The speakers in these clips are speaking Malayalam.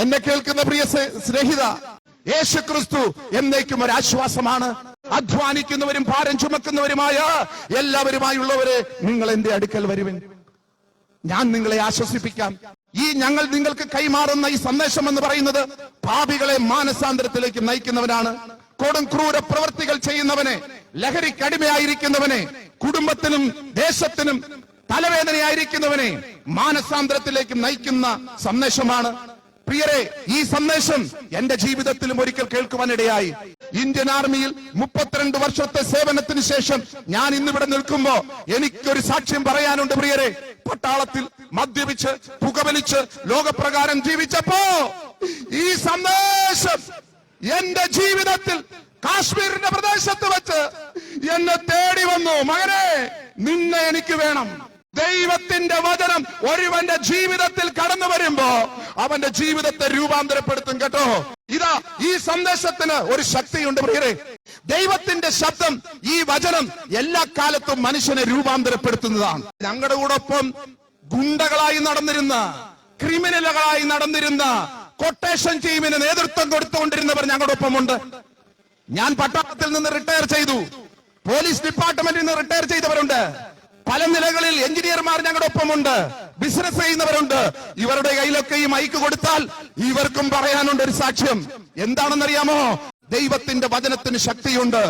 എന്നെ കേൾക്കുന്ന പ്രിയ സ്നേഹിത, യേശു ക്രിസ്തു എന്നേക്കും ഒരു ആശ്വാസമാണ്. അധ്വാനിക്കുന്നവരും ഭാരം ചുമക്കുന്നവരുമായ എല്ലാവരുമായുള്ളവരെ, നിങ്ങൾ എന്റെ അടുക്കൽ വരുവിൻ, ഞാൻ നിങ്ങളെ ആശ്വസിപ്പിക്കാം. ഈ ഞങ്ങൾ നിങ്ങൾക്ക് കൈമാറുന്ന ഈ സന്ദേശം എന്ന് പറയുന്നത് പാപികളെ മാനസാന്തരത്തിലേക്ക് നയിക്കുന്നവനാണ്. കൊടും ക്രൂര പ്രവർത്തികൾ ചെയ്യുന്നവനെ, ലഹരിക്കടിമയായിരിക്കുന്നവനെ, കുടുംബത്തിനും ദേശത്തിനും തലവേദനയായിരിക്കുന്നവനെ മാനസാന്തരത്തിലേക്ക് നയിക്കുന്ന സന്ദേശമാണ്. പ്രിയരെ, ഈ സന്ദേശം എന്റെ ജീവിതത്തിലും ഒരിക്കൽ കേൾക്കുവാനിടയായി. ഇന്ത്യൻ ആർമിയിൽ 32 വർഷത്തെ സേവനത്തിന് ശേഷം ഞാൻ ഇന്നിവിടെ നിൽക്കുമ്പോ എനിക്കൊരു സാക്ഷ്യം പറയാനുണ്ട്. പ്രിയരെ, പട്ടാളത്തിൽ മദ്യപിച്ച് പുകവലിച്ച് ലോകപ്രകാരം ജീവിച്ചപ്പോ ഈ സന്ദേശം എന്റെ ജീവിതത്തിൽ കാശ്മീരിന്റെ പ്രദേശത്ത് വെച്ച് എന്നെ തേടി വന്നു. മകനെ, നിന്നെ എനിക്ക് വേണം. ദൈവത്തിന്റെ വചനം ഒരുവന്റെ ജീവിതത്തിൽ കടന്നു വരുമ്പോ അവന്റെ ജീവിതത്തെ രൂപാന്തരപ്പെടുത്തും കേട്ടോ. ഇതാ, ഈ സന്ദേശത്തിന് ഒരു ശക്തിയുണ്ട് പ്രിയരെ. ദൈവത്തിന്റെ ശബ്ദം, ഈ വചനം എല്ലാ കാലത്തും മനുഷ്യനെ രൂപാന്തരപ്പെടുത്തുന്നതാണ്. ഞങ്ങളുടെ കൂടൊപ്പം ഗുണ്ടകളായി നടന്നിരുന്ന, ക്രിമിനലുകളായി നടന്നിരുന്ന, കൊട്ടേഷൻ ടീമിന് നേതൃത്വം കൊടുത്തുകൊണ്ടിരുന്നവർ ഞങ്ങളുടെ ഒപ്പമുണ്ട്. ഞാൻ പട്ടാളത്തിൽ നിന്ന് റിട്ടയർ ചെയ്തു. പോലീസ് ഡിപ്പാർട്ട്മെന്റിൽ നിന്ന് റിട്ടയർ ചെയ്തവരുണ്ട്. പല നിലകളിൽ എഞ്ചിനീയർമാർ ഞങ്ങളുടെ ഒപ്പമുണ്ട്. ബിസിനസ് ചെയ്യുന്നവരുണ്ട്. ഇവരുടെ കയ്യിലൊക്കെ ഈ മൈക്ക് കൊടുത്താൽ ഇവർക്കും പറയാനുണ്ട് ഒരു സാക്ഷ്യം. എന്താണെന്നറിയാമോ? ദൈവത്തിന്റെ വചനത്തിന് ശക്തിയുണ്ട്.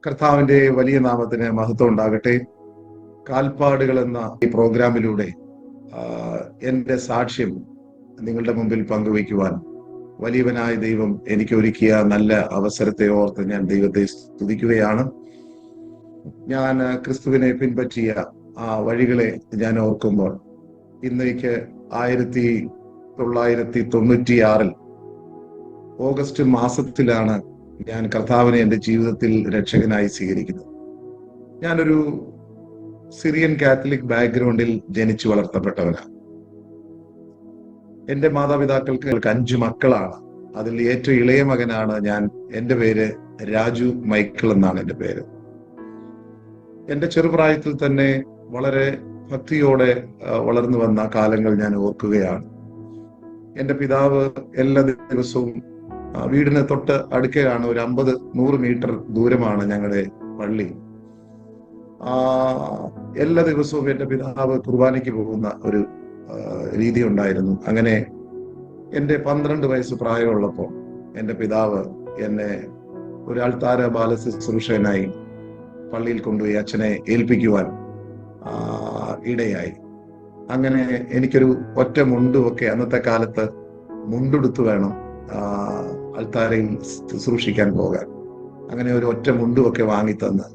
കർത്താവിന്റെ വലിയ നാമത്തിന് മഹത്വം ഉണ്ടാകട്ടെ. കാൽപ്പാടുകൾ എന്ന ഈ പ്രോഗ്രാമിലൂടെ എന്റെ സാക്ഷ്യം നിങ്ങളുടെ മുമ്പിൽ പങ്കുവയ്ക്കുവാൻ വലിയവനായ ദൈവം എനിക്ക് ഒരുക്കിയ നല്ല അവസരത്തെ ഓർത്ത് ഞാൻ ദൈവത്തെ സ്തുതിക്കുകയാണ്. ഞാൻ ക്രിസ്തുവിനെ പിൻപറ്റിയ ആ വഴികളെ ഞാൻ ഓർക്കുമ്പോൾ ഇന്നേക്ക് 1996 ഓഗസ്റ്റ് മാസത്തിലാണ് ഞാൻ കർത്താവിനെ എൻ്റെ ജീവിതത്തിൽ രക്ഷകനായി സ്വീകരിക്കുന്നത്. ഞാനൊരു സിറിയൻ കാത്തലിക് ബാക്ക്ഗ്രൗണ്ടിൽ ജനിച്ചു വളർത്തപ്പെട്ടവനാണ്. എൻ്റെ മാതാപിതാക്കൾക്ക് 5 മക്കളാണ്. അതിൽ ഏറ്റവും ഇളയ മകനാണ് ഞാൻ. എൻ്റെ പേര് രാജു മൈക്കിൾ എന്നാണ് എൻ്റെ പേര്. എൻ്റെ ചെറുപ്രായത്തിൽ തന്നെ വളരെ ഭക്തിയോടെ വളർന്നു വന്ന കാലങ്ങൾ ഞാൻ ഓർക്കുകയാണ്. എൻ്റെ പിതാവ് എല്ലാ ദിവസവും വീടിന് തൊട്ട് അടുക്കലാണ്, ഒരു 50-100 മീറ്റർ ദൂരമാണ് ഞങ്ങളുടെ പള്ളി. എല്ലാ ദിവസവും എൻ്റെ പിതാവ് കുർബാനയ്ക്ക് പോകുന്ന ഒരു രീതി ഉണ്ടായിരുന്നു. അങ്ങനെ എൻ്റെ 12 വയസ്സ് പ്രായമുള്ളപ്പോൾ എൻ്റെ പിതാവ് എന്നെ ഒരു അൾത്താര ബാലശുശ്രൂഷകനായി പള്ളിയിൽ കൊണ്ടുപോയി അച്ഛനെ ഏൽപ്പിക്കുവാൻ ഇടയായി. അങ്ങനെ എനിക്കൊരു ഒറ്റ മുണ്ടുമൊക്കെ, അന്നത്തെ കാലത്ത് മുണ്ടെടുത്ത് വേണം അൾത്താരയിൽ ശുശ്രൂഷിക്കാൻ പോകാൻ. അങ്ങനെ ഒരു ഒറ്റ മുണ്ടുമൊക്കെ വാങ്ങിത്തന്ന്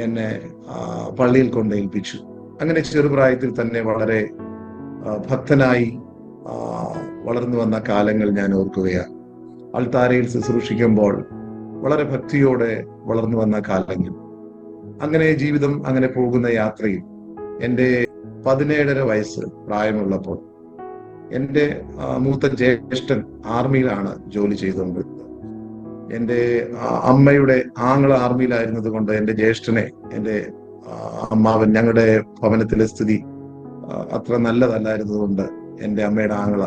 എന്നെ പള്ളിയിൽ കൊണ്ട് ഏൽപ്പിച്ചു. അങ്ങനെ ചെറുപ്രായത്തിൽ തന്നെ വളരെ ഭക്തനായി വളർന്നു വന്ന കാലങ്ങൾ ഞാൻ ഓർക്കുകയാണ്. അൾത്താരയിൽ ശുശ്രൂഷിക്കുമ്പോൾ വളരെ ഭക്തിയോടെ വളർന്നു വന്ന കാലങ്ങൾ. അങ്ങനെ ജീവിതം അങ്ങനെ പോകുന്ന യാത്രയിൽ എൻ്റെ 17.5 വയസ്സ് പ്രായമുള്ളപ്പോൾ എൻ്റെ മൂത്ത ജ്യേഷ്ഠൻ ആർമിയിലാണ് ജോലി ചെയ്തുകൊണ്ടിരുന്നത്. എൻ്റെ അമ്മയുടെ ആങ്ങള ആർമിയിലായിരുന്നത് കൊണ്ട് എൻ്റെ ജ്യേഷ്ഠനെ, എൻ്റെ അമ്മാവൻ, ഞങ്ങളുടെ ഭവനത്തിലെ സ്ഥിതി അത്ര നല്ലതല്ലായിരുന്നതുകൊണ്ട് എൻ്റെ അമ്മയുടെ ആങ്ങള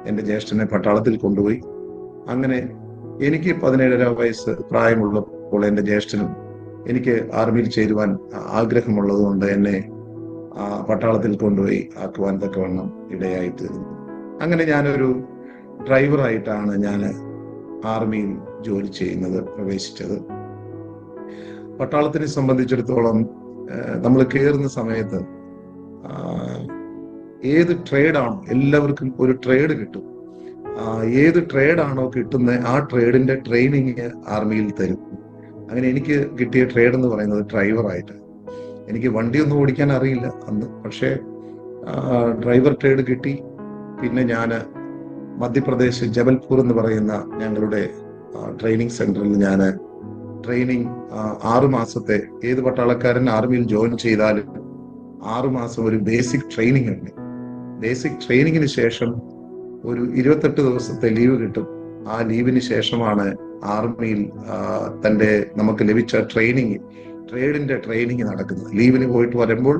എൻ്റെ ജ്യേഷ്ഠനെ പട്ടാളത്തിൽ കൊണ്ടുപോയി. അങ്ങനെ എനിക്ക് 17.5 വയസ്സ് പ്രായമുള്ളപ്പോൾ എൻ്റെ ജ്യേഷ്ഠനും എനിക്ക് ആർമിയിൽ ചേരുവാൻ ആഗ്രഹമുള്ളത് കൊണ്ട് എന്നെ പട്ടാളത്തിൽ കൊണ്ടുപോയി ആക്കുവാൻ തക്കവണ്ണം ഇടയായിത്തീർന്നു. അങ്ങനെ ഞാനൊരു ഡ്രൈവറായിട്ടാണ് ഞാൻ ആർമിയിൽ ജോലി ചെയ്യുന്നത്, പ്രവേശിച്ചത്. പട്ടാളത്തിനെ സംബന്ധിച്ചിടത്തോളം നമ്മൾ കയറുന്ന സമയത്ത് ഏത് ട്രേഡാണോ, എല്ലാവർക്കും ഒരു ട്രേഡ് കിട്ടും. ഏത് ട്രേഡാണോ കിട്ടുന്നത് ആ ട്രേഡിന്റെ ട്രെയിനിങ് ആർമിയിൽ തരും. അങ്ങനെ എനിക്ക് കിട്ടിയ ട്രേഡ് എന്ന് പറയുന്നത് ഡ്രൈവറായിട്ട്. എനിക്ക് വണ്ടിയൊന്നും ഓടിക്കാൻ അറിയില്ല അന്ന്, പക്ഷേ ഡ്രൈവർ ട്രേഡ് കിട്ടി. പിന്നെ ഞാൻ മധ്യപ്രദേശ് ജബൽപൂർ എന്ന് പറയുന്ന ഞങ്ങളുടെ ട്രെയിനിങ് സെന്ററിൽ ഞാൻ ട്രെയിനിങ് 6 മാസത്തെ, ഏത് പട്ടാളക്കാരൻ ആർമിയിൽ ജോയിൻ ചെയ്താലും 6 മാസം ഒരു ബേസിക് ട്രെയിനിങ് ഉണ്ട്. ബേസിക് ട്രെയിനിങ്ങിന് ശേഷം ഒരു 28 ദിവസത്തെ ലീവ് കിട്ടും. ആ ലീവിന് ശേഷമാണ് ആർമിയിൽ നമുക്ക് ലഭിച്ച ട്രേഡിന്റെ ട്രെയിനിങ് നടക്കുന്നത്. ലീവിന് പോയിട്ട് വരുമ്പോൾ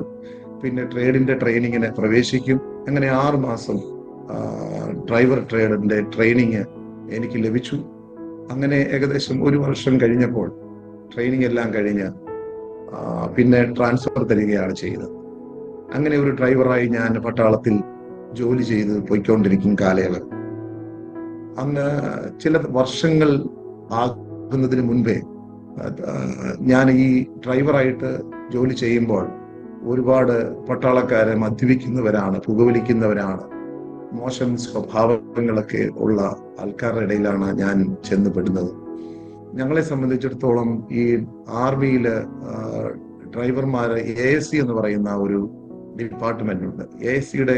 പിന്നെ ട്രേഡിന്റെ ട്രെയിനിങ്ങിന് പ്രവേശിക്കും. അങ്ങനെ 6 മാസം ഡ്രൈവർ ട്രേഡിന്റെ ട്രെയിനിങ് എനിക്ക് ലഭിച്ചു. അങ്ങനെ ഏകദേശം 1 വർഷം കഴിഞ്ഞപ്പോൾ ട്രെയിനിങ് എല്ലാം കഴിഞ്ഞ് പിന്നെ ട്രാൻസ്ഫർ തരികയാണ് ചെയ്തത്. അങ്ങനെ ഒരു ഡ്രൈവറായി ഞാൻ പട്ടാളത്തിൽ ജോലി ചെയ്ത് പോയിക്കൊണ്ടിരിക്കും കാലയളവ്. അന്ന് ചില വർഷങ്ങൾ ആകുന്നതിന് മുൻപേ ഞാൻ ഈ ഡ്രൈവറായിട്ട് ജോലി ചെയ്യുമ്പോൾ ഒരുപാട് പട്ടാളക്കാരെ മദ്യപിക്കുന്നവരാണ്, പുകവലിക്കുന്നവരാണ്, മോശം സ്വഭാവങ്ങളൊക്കെ ഉള്ള ആൾക്കാരുടെ ഇടയിലാണ് ഞാൻ ചെന്നുപെടുന്നത്. ഞങ്ങളെ സംബന്ധിച്ചിടത്തോളം ഈ ആർമിയില് ഡ്രൈവർമാര് ASC എന്ന് പറയുന്ന ഒരു ഡിപ്പാർട്ട്മെന്റ് ഉണ്ട്. ASCയുടെ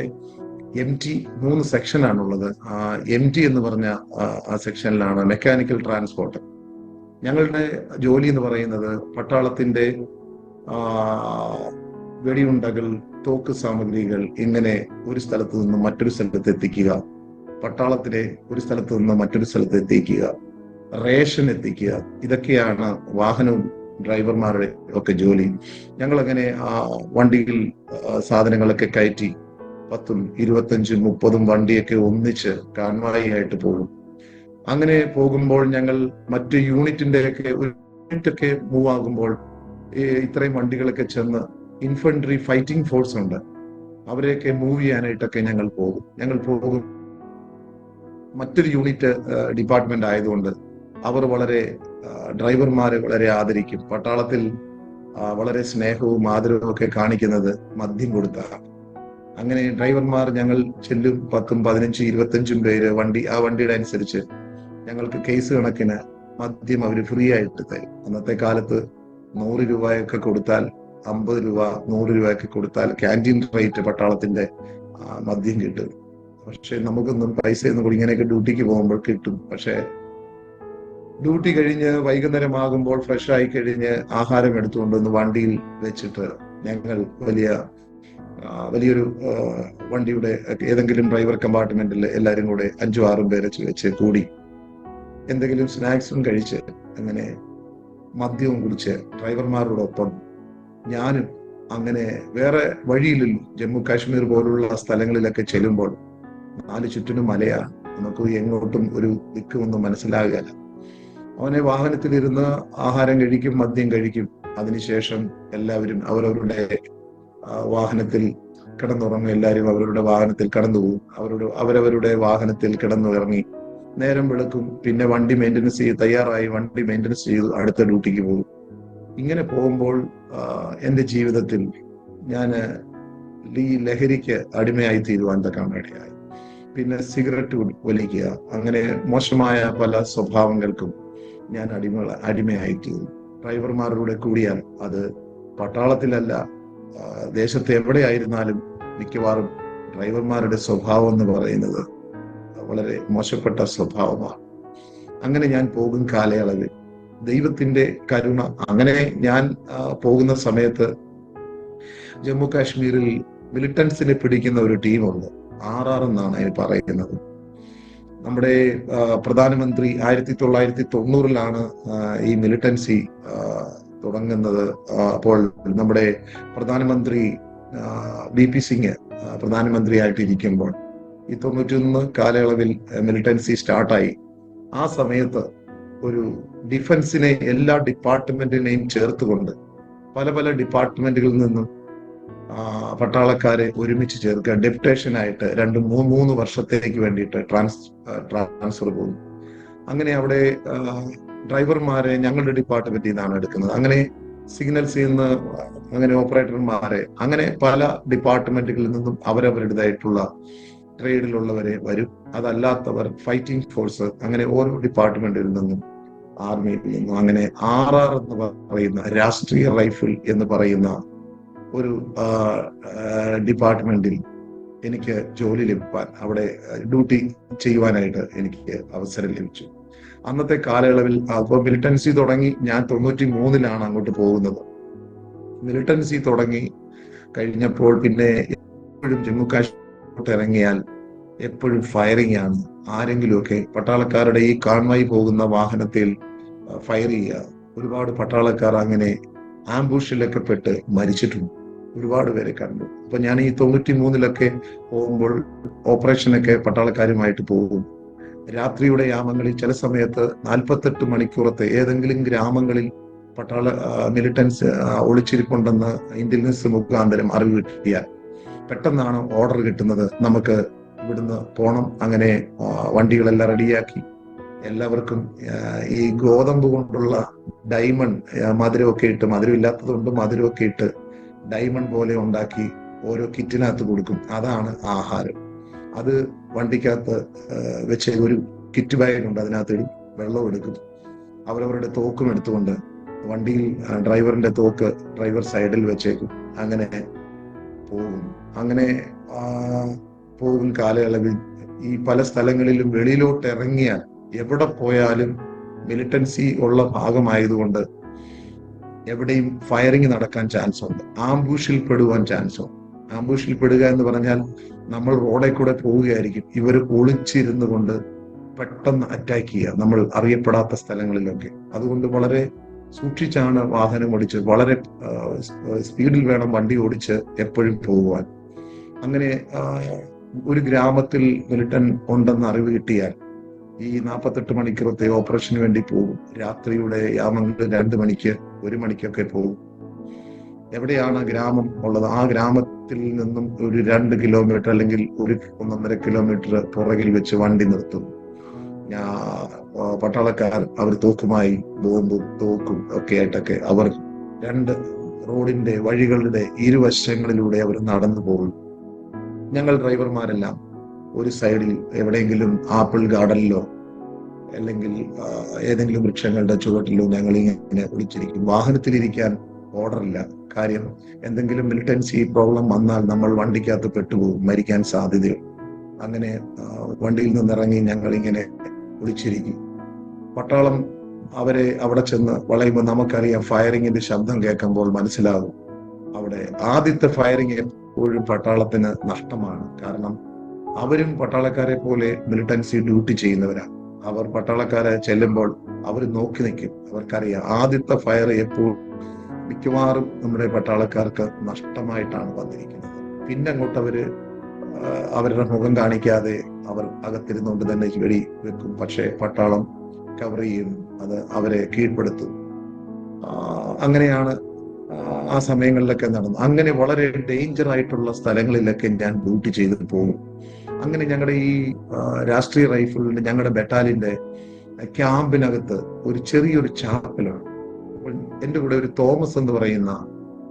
MT 3 സെക്ഷനാണുള്ളത്. MT എന്ന് പറഞ്ഞ ആ സെക്ഷനിലാണ് മെക്കാനിക്കൽ ട്രാൻസ്പോർട്ട്. ഞങ്ങളുടെ ജോലി എന്ന് പറയുന്നത് പട്ടാളത്തിന്റെ വെടിയുണ്ടകൾ, തോക്ക് സാമഗ്രികൾ ഇങ്ങനെ ഒരു സ്ഥലത്ത് നിന്ന് മറ്റൊരു സ്ഥലത്ത് എത്തിക്കുക, പട്ടാളത്തിലെ ഒരു സ്ഥലത്ത് നിന്ന് മറ്റൊരു സ്ഥലത്ത് എത്തിക്കുക, റേഷൻ എത്തിക്കുക, ഇതൊക്കെയാണ് വാഹനവും ഡ്രൈവർമാരുടെ ഒക്കെ ജോലി. ഞങ്ങളങ്ങനെ വണ്ടിയിൽ സാധനങ്ങളൊക്കെ കയറ്റി 10, 25, 30 വണ്ടിയൊക്കെ ഒന്നിച്ച് കാൺവായി ആയിട്ട് പോകും. അങ്ങനെ പോകുമ്പോൾ ഞങ്ങൾ മറ്റ് യൂണിറ്റൊക്കെ മൂവ് ആകുമ്പോൾ ഇത്രയും വണ്ടികളൊക്കെ ചെന്ന് ഇൻഫൻട്രി ഫൈറ്റിംഗ് ഫോഴ്സ് ഉണ്ട്, അവരെയൊക്കെ മൂവ് ചെയ്യാനായിട്ടൊക്കെ ഞങ്ങൾ പോകും. മറ്റൊരു യൂണിറ്റ് ഡിപ്പാർട്ട്മെന്റ് ആയതുകൊണ്ട് അവർ ഡ്രൈവർമാരെ വളരെ ആദരിക്കും. പട്ടാളത്തിൽ വളരെ സ്നേഹവും ആദരവും ഒക്കെ കാണിക്കുന്നത് മദ്യം കൊടുത്താണ്. അങ്ങനെ ഡ്രൈവർമാർ ഞങ്ങൾ ചെല്ലും, 10, 15, 25 പേര് ആ വണ്ടിയുടെ അനുസരിച്ച് ഞങ്ങൾക്ക് കേസ് കണക്കിന് മദ്യം അവർ ഫ്രീ ആയിട്ട് തരും. അന്നത്തെ കാലത്ത് 100 രൂപയൊക്കെ കൊടുത്താൽ, 50 രൂപ 100 രൂപയൊക്കെ കൊടുത്താൽ ക്യാൻറ്റീൻ റേറ്റ് പട്ടാളത്തിന്റെ മദ്യം കിട്ടും. പക്ഷെ നമുക്കൊന്നും പൈസയൊന്നും കൂടി ഇങ്ങനെയൊക്കെ ഡ്യൂട്ടിക്ക് പോകുമ്പോൾ കിട്ടും. പക്ഷെ ഡ്യൂട്ടി കഴിഞ്ഞ് വൈകുന്നേരം ആകുമ്പോൾ ഫ്രഷ് ആയി കഴിഞ്ഞ് ആഹാരം എടുത്തുകൊണ്ടുവന്ന് വണ്ടിയിൽ വെച്ചിട്ട് ഞങ്ങൾ വലിയൊരു വണ്ടിയുടെ ഏതെങ്കിലും ഡ്രൈവർ കമ്പാർട്ട്മെന്റിൽ എല്ലാവരും കൂടെ 5, 6 പേരെ വെച്ച് കൂടി എന്തെങ്കിലും സ്നാക്സും കഴിച്ച് അങ്ങനെ മദ്യവും കുടിച്ച് ഡ്രൈവർമാരോടൊപ്പം ഞാനും അങ്ങനെ വേറെ വഴിയില്ലല്ലോ. ജമ്മു കാശ്മീർ പോലുള്ള സ്ഥലങ്ങളിലൊക്കെ ചെല്ലുമ്പോൾ 4 ചുറ്റിനും മലയാണ്, നമുക്ക് എങ്ങോട്ടും ഒരു ദിക്കൊന്നും മനസ്സിലാകുകയില്ല. അവനെ വാഹനത്തിലിരുന്ന് ആഹാരം കഴിക്കും, മദ്യം കഴിക്കും. അതിനുശേഷം എല്ലാവരും അവരവരുടെ വാഹനത്തിൽ കിടന്നുറങ്ങും. എല്ലാവരും അവരുടെ വാഹനത്തിൽ കടന്നുപോകും. അവരവരുടെ വാഹനത്തിൽ കിടന്നുറങ്ങി നേരം വെളുക്കും. പിന്നെ വണ്ടി മെയിൻ്റനൻസ് തയ്യാറായി വണ്ടി മെയിൻ്റനൻസ് ചെയ്ത് അടുത്ത ഡ്യൂട്ടിക്ക് പോകും. ഇങ്ങനെ പോകുമ്പോൾ എൻ്റെ ജീവിതത്തിൽ ഞാൻ ഈ ലഹരിക്ക് അടിമയായി തീരുവാൻ തക്കമിടയായി. പിന്നെ സിഗരറ്റ് വലിക്കുക, അങ്ങനെ മോശമായ പല സ്വഭാവങ്ങൾക്കും ഞാൻ അടിമയായി തീർന്നു. ഡ്രൈവർമാരുടെ കൂടിയാൽ അത് പട്ടാളത്തിലല്ല, ദേശത്ത് എവിടെയായിരുന്നാലും മിക്കവാറും ഡ്രൈവർമാരുടെ സ്വഭാവം എന്ന് പറയുന്നത് വളരെ മോശപ്പെട്ട സ്വഭാവമാണ്. അങ്ങനെ ഞാൻ പോകും കാലയളവിൽ ദൈവത്തിന്റെ കരുണ. അങ്ങനെ ഞാൻ പോകുന്ന സമയത്ത് ജമ്മു കാശ്മീരിൽ മിലിറ്റൻസിനെ പിടിക്കുന്ന ഒരു ടീമുണ്ട്, RR എന്നാണ് അതിന് പറയുന്നത്. നമ്മുടെ പ്രധാനമന്ത്രി 1990-ലാണ് ഈ മിലിറ്റൻസി തുടങ്ങുന്നത്. അപ്പോൾ നമ്മുടെ പ്രധാനമന്ത്രി BP സിംഗ് പ്രധാനമന്ത്രിയായിട്ടിരിക്കുമ്പോൾ ഈ 91 കാലയളവിൽ മിലിറ്റൻസി സ്റ്റാർട്ടായി. ആ സമയത്ത് ഒരു ഡിഫൻസിനെ എല്ലാ ഡിപ്പാർട്ട്മെന്റിനെയും ചേർത്തുകൊണ്ട് പല ഡിപ്പാർട്ട്മെന്റുകളിൽ നിന്നും പട്ടാളക്കാരെ ഒരുമിച്ച് ചേർക്കുക, ഡെപ്യൂട്ടേഷനായിട്ട് 2-3 വർഷത്തേക്ക് വേണ്ടിയിട്ട് ട്രാൻസ്ഫർ പോകും. അങ്ങനെ അവിടെ ഡ്രൈവർമാരെ ഞങ്ങളുടെ ഡിപ്പാർട്ട്മെന്റിൽ നിന്നാണ് എടുക്കുന്നത്. അങ്ങനെ സിഗ്നൽസിൽ നിന്ന് അങ്ങനെ ഓപ്പറേറ്റർമാരെ, അങ്ങനെ പല ഡിപ്പാർട്ട്മെന്റുകളിൽ നിന്നും അവരവരുടേതായിട്ടുള്ള ട്രേഡിലുള്ളവരെ വരും. അതല്ലാത്തവർ ഫൈറ്റിംഗ് ഫോഴ്സ്, അങ്ങനെ ഓരോ ഡിപ്പാർട്ട്മെന്റിൽ നിന്നും, ആർമിയിൽ നിന്നും. അങ്ങനെ RR എന്ന് പറയുന്ന രാഷ്ട്രീയ റൈഫിൾ എന്ന് പറയുന്ന ഒരു ഡിപ്പാർട്ട്മെന്റിൽ എനിക്ക് ജോലി ലഭിക്കാൻ, അവിടെ ഡ്യൂട്ടി ചെയ്യുവാനായിട്ട് എനിക്ക് അവസരം ലഭിച്ചു. അന്നത്തെ കാലയളവിൽ അപ്പോൾ മിലിറ്റൻസി തുടങ്ങി. ഞാൻ 93-ലാണ് അങ്ങോട്ട് പോകുന്നത്. മിലിറ്റൻസി തുടങ്ങി കഴിഞ്ഞപ്പോൾ പിന്നെ എപ്പോഴും ജമ്മു കാശ്മീർ ഇറങ്ങിയാൽ എപ്പോഴും ഫയറിംഗ് ആണ്. ആരെങ്കിലുമൊക്കെ പട്ടാളക്കാരുടെ ഈ കാൺവായി പോകുന്ന വാഹനത്തിൽ ഫയർ ചെയ്യുക. ഒരുപാട് പട്ടാളക്കാർ അങ്ങനെ ആംബുഷിലൊക്കെ പെട്ട് മരിച്ചിട്ടുണ്ട്. ഒരുപാട് പേരെ കണ്ടു. അപ്പൊ ഞാൻ ഈ 93-ലൊക്കെ പോകുമ്പോൾ ഓപ്പറേഷനൊക്കെ പട്ടാളക്കാരുമായിട്ട് പോകും. രാത്രിയുടെ യാമങ്ങളിൽ ചില സമയത്ത് 48 മണിക്കൂറത്തെ ഏതെങ്കിലും ഗ്രാമങ്ങളിൽ പട്ടാള മിലിറ്റൻസ് ഒളിച്ചിരിപ്പുണ്ടെന്ന് ഇന്റലിജൻസ് മുഖാന്തരം അറിവ് കിട്ടിയാൽ പെട്ടെന്നാണ് ഓർഡർ കിട്ടുന്നത്, നമുക്ക് ഇവിടുന്ന് പോണം. അങ്ങനെ വണ്ടികളെല്ലാം റെഡിയാക്കി എല്ലാവർക്കും ഈ ഗോതമ്പ് കൊണ്ടുള്ള ഡയമണ്ട് മധുരമൊക്കെ ഇട്ട്, മധുരം ഇല്ലാത്തത് കൊണ്ട് മധുരമൊക്കെ ഇട്ട് ഡയമണ്ട് പോലെ ഉണ്ടാക്കി ഓരോ കിറ്റിനകത്ത് കൊടുക്കും. അതാണ് ആഹാരം. അത് വണ്ടിക്കകത്ത് വെച്ച് ഒരു കിറ്റ് ബാഗുണ്ട്, അതിനകത്ത് വെള്ളം എടുക്കും. അവരവരുടെ തോക്കും എടുത്തുകൊണ്ട് വണ്ടിയിൽ ഡ്രൈവറിന്റെ തോക്ക് ഡ്രൈവർ സൈഡിൽ വെച്ചേക്കും. അങ്ങനെ പോകും. അങ്ങനെ പോകും കാലയളവിൽ ഈ പല സ്ഥലങ്ങളിലും വെളിയിലോട്ട് ഇറങ്ങിയാൽ എവിടെ പോയാലും മിലിറ്റൻസി ഉള്ള ഭാഗമായതുകൊണ്ട് എവിടെയും ഫയറിങ് നടക്കാൻ ചാൻസ് ഉണ്ട്, ആംബൂഷിൽ പെടുവാൻ ചാൻസ് ഉണ്ട്. ആംബൂഷിൽ പെടുക എന്ന് പറഞ്ഞാൽ നമ്മൾ റോഡിൽ കൂടെ പോവുകയായിരിക്കും, ഇവർ ഒളിച്ചിരുന്നു കൊണ്ട് പെട്ടെന്ന് അറ്റാക്ക് ചെയ്യുക നമ്മൾ അറിയപ്പെടാത്ത സ്ഥലങ്ങളിലൊക്കെ. അതുകൊണ്ട് വളരെ സൂക്ഷിച്ചാണ് വാഹനം ഓടിച്ച്, വളരെ സ്പീഡിൽ വേണം വണ്ടി ഓടിച്ച് എപ്പോഴും പോകുവാൻ. അങ്ങനെ ഒരു ഗ്രാമത്തിൽ മിലിറ്റൻ ഉണ്ടെന്ന് അറിവ് കിട്ടിയാൽ ഈ 48 മണിക്കൂറത്തെ ഓപ്പറേഷന് വേണ്ടി പോകും. രാത്രിയുടെ യാമങ്ങൾ 2 മണിക്ക് 1 മണിക്കൊക്കെ പോകും. എവിടെയാണ് ഗ്രാമം ഉള്ളത്, ആ ഗ്രാമത്തിൽ നിന്നും ഒരു 2 കിലോമീറ്റർ അല്ലെങ്കിൽ 1.5 കിലോമീറ്റർ പുറകിൽ വെച്ച് വണ്ടി നിർത്തും. പട്ടാളക്കാർ അവർ തോക്കുമായി ബോംബും തോക്കും ഒക്കെ ആയിട്ടൊക്കെ അവർ 2 റോഡിന്റെ വഴികളുടെ ഇരുവശങ്ങളിലൂടെ അവർ നടന്നു പോകും. ഞങ്ങൾ ഡ്രൈവർമാരെല്ലാം ഒരു സൈഡിൽ എവിടെയെങ്കിലും ആപ്പിൾ ഗാർഡനിലോ അല്ലെങ്കിൽ ഏതെങ്കിലും വൃക്ഷങ്ങളുടെ ചുവട്ടിലോ ഞങ്ങൾ ഇങ്ങനെ ഒളിച്ചിരിക്കും. വാഹനത്തിലിരിക്കാൻ ഓർഡറില്ല. കാര്യം എന്തെങ്കിലും മിലിറ്റൻസി പ്രോബ്ലം വന്നാൽ നമ്മൾ വണ്ടിക്കകത്ത് പെട്ടുപോകും, മരിക്കാൻ സാധ്യതയുണ്ട്. അങ്ങനെ വണ്ടിയിൽ നിന്നിറങ്ങി ഞങ്ങൾ ഇങ്ങനെ ഒളിച്ചിരിക്കും. പട്ടാളം അവരെ അവിടെ ചെന്ന് വളയുമ്പോൾ നമുക്കറിയാം, ഫയറിങ്ങിന്റെ ശബ്ദം കേൾക്കുമ്പോൾ മനസ്സിലാകും അവിടെ ആദ്യത്തെ ഫയറിങ് എപ്പോഴും പട്ടാളത്തിന് നഷ്ടമാണ്. കാരണം അവരും പട്ടാളക്കാരെ പോലെ മിലിറ്റൻസി ഡ്യൂട്ടി ചെയ്യുന്നവരാണ്. അവർ പട്ടാളക്കാരെ ചെല്ലുമ്പോൾ അവർ നോക്കി നിൽക്കും. അവർക്കറിയാം ആദ്യത്തെ ഫയർ എപ്പോഴും മിക്കവാറും നമ്മുടെ പട്ടാളക്കാർക്ക് നഷ്ടമായിട്ടാണ് വന്നിരിക്കുന്നത്. പിന്നെ അങ്ങോട്ട് അവരുടെ മുഖം കാണിക്കാതെ അവർ അകത്തിരുന്നുകൊണ്ട് തന്നെ വെടി വെക്കും. പക്ഷെ പട്ടാളം കവർ ചെയ്യും, അത് അവരെ കീഴ്പ്പെടുത്തും. അങ്ങനെയാണ് ആ സമയങ്ങളിലൊക്കെ നടന്നു. അങ്ങനെ വളരെ ഡേഞ്ചർ ആയിട്ടുള്ള സ്ഥലങ്ങളിലൊക്കെ ഞാൻ ഡ്യൂട്ടി ചെയ്ത് പോകും. അങ്ങനെ ഞങ്ങളുടെ ഈ രാഷ്ട്രീയ റൈഫിളിന്റെ ഞങ്ങളുടെ ബറ്റാലിയന്റെ ക്യാമ്പിനകത്ത് ഒരു ചെറിയൊരു ചാപ്പലാണ്. അപ്പോൾ എൻ്റെ കൂടെ ഒരു തോമസ് എന്ന് പറയുന്ന